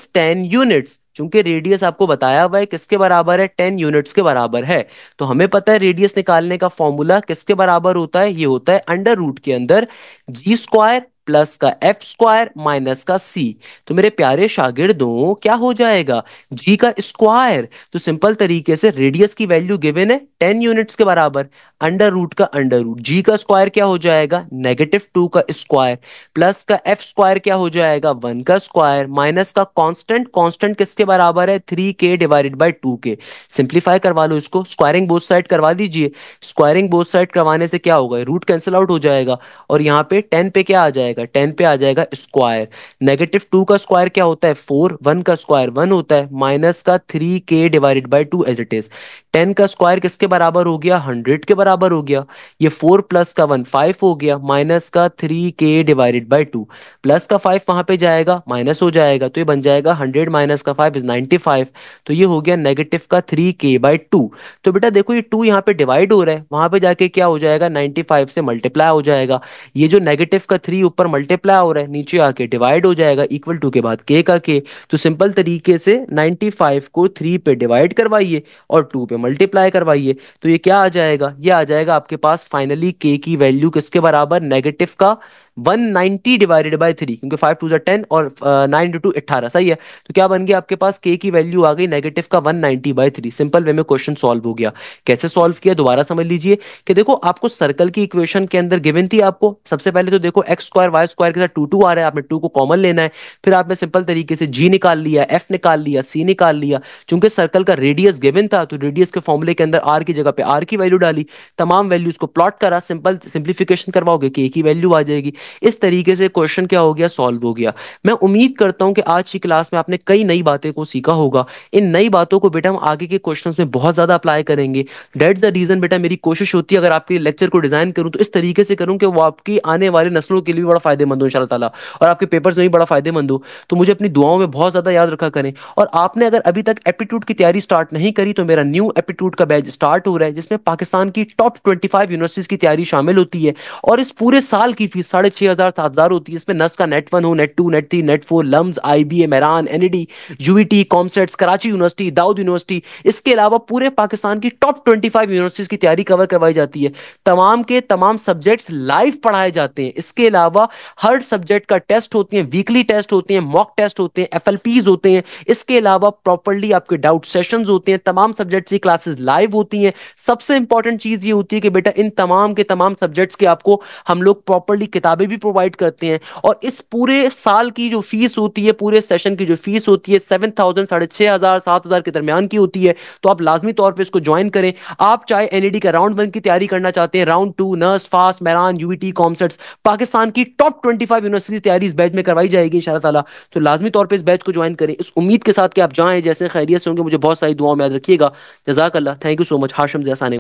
10 यूनिट्स, चूंकि रेडियस आपको बताया हुआ है किसके बराबर है, 10 यूनिट्स के बराबर है। तो हमें पता है रेडियस निकालने का फॉर्मूला किसके बराबर होता है, ये होता है अंडर रूट के अंदर जी स्क्वायर प्लस का एफ स्क्वायर माइनस का सी। तो मेरे प्यारे शागिर्दों क्या हो जाएगा, जी का स्क्वायर। तो सिंपल तरीके से रेडियस की वैल्यू गिवन है 10 यूनिट्स के बराबर, अंडर रूट का अंडर रूट, जी का स्क्वायर क्या हो जाएगा, -2 का स्क्वायर प्लस का एफ स्क्वायर क्या हो जाएगा, 1 का स्क्वायर माइनस का कांस्टेंट, कांस्टेंट किसके बराबर है, 3k divided by 2k। Simplify करवा लो इसको, स्क्वायरिंग बोथ साइड करवा दीजिए। स्क्वायरिंग बोथ साइड करवाने से क्या होगा, रूट कैंसिल आउट हो जाएगा और यहाँ पे 10 पे क्या आ जाएगा, 10 पे आ जाएगा स्क्वायर। -2 का स्क्वायर क्या होता है 4, 1 का स्क्वायर 1 होता है, माइनस का 3k divided by 2 as it is. 10 का स्क्वायर किसके बराबर हो गया, 100 के बराबर हो गया। ये 4 प्लस का 1 5 हो गया, माइनस का 3k डिवाइडेड बाई 2, प्लस का 5 वहां पे जाएगा माइनस हो जाएगा, तो ये बन जाएगा 100 माइनस का 5 इज 95। तो ये हो गया नेगेटिव का 3k बाई 2। तो बेटा देखो ये 2 यहाँ पे डिवाइड हो रहा है, वहां पे जाके क्या हो जाएगा, 95 से मल्टीप्लाई हो जाएगा। ये जो नेगेटिव का 3 ऊपर मल्टीप्लाई हो रहा है नीचे आके डिवाइड हो जाएगा, इक्वल टू के बाद k का k। तो सिंपल तरीके से 95 को 3 पे डिवाइड करवाइए और 2 पे मल्टीप्लाई करवाइए। तो ये क्या आ जाएगा, ये आ जाएगा आपके पास फाइनली k की वैल्यू किसके बराबर, नेगेटिव का 190 डिवाइडेड बाय 3, क्योंकि 5 टू 10 और 9 इंटू 2 18, सही है। तो क्या बन गया आपके पास, k की वैल्यू आ गई नेगेटिव का 190 बाय 3। सिंपल वे में क्वेश्चन सॉल्व हो गया। कैसे सॉल्व किया दोबारा समझ लीजिए कि देखो आपको सर्कल की इक्वेशन के अंदर गिवन थी, आपको सबसे पहले तो देखो एक्स स्क्वायर वाई स्क्वायर के साथ 2 2 आ रहा है, आपने 2 को कॉमन लेना है। फिर आपने सिंपल तरीके से जी निकाल लिया, एफ निकाल लिया, सी निकाल लिया। चूंकि सर्कल का रेडियस गिवन था तो रेडियस के फॉर्मूले के अंदर आर की जगह पे आर की वैल्यू डाली, तमाम वैल्यूज को प्लॉट करा, सिंपल सिंप्लीफिकेशन करवाओगे के की वैल्यू आ जाएगी। इस तरीके से क्वेश्चन क्या हो गया, सॉल्व हो गया। मैं उम्मीद करता हूं कि आज की क्लास में आपने कई नई बातें को सीखा होगा। इन नई बातों को बेटा हम आगे के क्वेश्चंस में बहुत ज्यादा अप्लाई करेंगे। दैट्स द रीजन बेटा मेरी कोशिश होती है अगर आपके लेक्चर को डिजाइन करूं तो इस तरीके से करूं कि वो आपकी आने वाली नस्लों के लिए भी बड़ा फायदेमंद हो इंशाल्लाह ताला, और आपके पेपर्स में भी बड़ा फायदेमंद हो। तो मुझे अपनी दुआओं में बहुत ज्यादा याद रखा करें। और आपने अगर अभी तक एप्टीट्यूड की तैयारी स्टार्ट नहीं करी तो मेरा न्यू एप्टीट्यूड का बैच स्टार्ट हो रहा है, जिसमें पाकिस्तान की टॉप 25 यूनिवर्सिटीज की तैयारी शामिल होती है। और इस पूरे साल की फीस 6,500 7,000 होती है। इसमें नस का नेट 1 हो, net 2, net 3, net 4, LUMS, IBA, Mehran, NED, UET, COMSATS, Karachi university, Dawood university, इसके अलावा पूरे पाकिस्तान की टॉप 25 यूनिवर्सिटीज की तैयारी कवर करवाई जाती है। तमाम के तमाम सब्जेक्ट्स लाइव पढ़ाए जाते हैं। इसके अलावा हर सब्जेक्ट का टेस्ट होते हैं, वीकली टेस्ट होते हैं, मॉक टेस्ट होते हैं, FLPs होते हैं। इसके अलावा प्रॉपर्ली आपके डाउट सेशंस होते हैं। तमाम सब्जेक्ट्स की क्लासेस लाइव होती हैं। सबसे इंपॉर्टेंट चीज ये होती है कि बेटा इन तमाम के तमाम सब्जेक्ट्स के आपको हम लोग प्रॉपर्ली किताबें भी प्रोवाइड करते हैं। और इस पूरे साल की जो फीस होती है, पूरे सेशन की जो फीस होती है 7,000, 6,500, 7,000 के दरमियान की होती है। तो आप लाजमी तौर पर इसको ज्वाइन करें। आप चाहे NED का राउंड 1 की तैयारी करना चाहते हैं, round 2, nurse, fast, Mehran, UET, COMSATS, Pakistan की टॉप 25 यूनिवर्सिटी की तैयारी इस बैच में करवाई जाएगी इंशाल्लाह ताला। तो लाजमी तौर पे इस बैच को ज्वाइन करें, इस उम्मीद के साथ कि आप जाएं जैसे खैरियत से होंगे। मुझे बहुत सारी दुआओं में याद रखिएगा। जजाक अल्लाह, thank you so much. Hashim ज़ैसानी।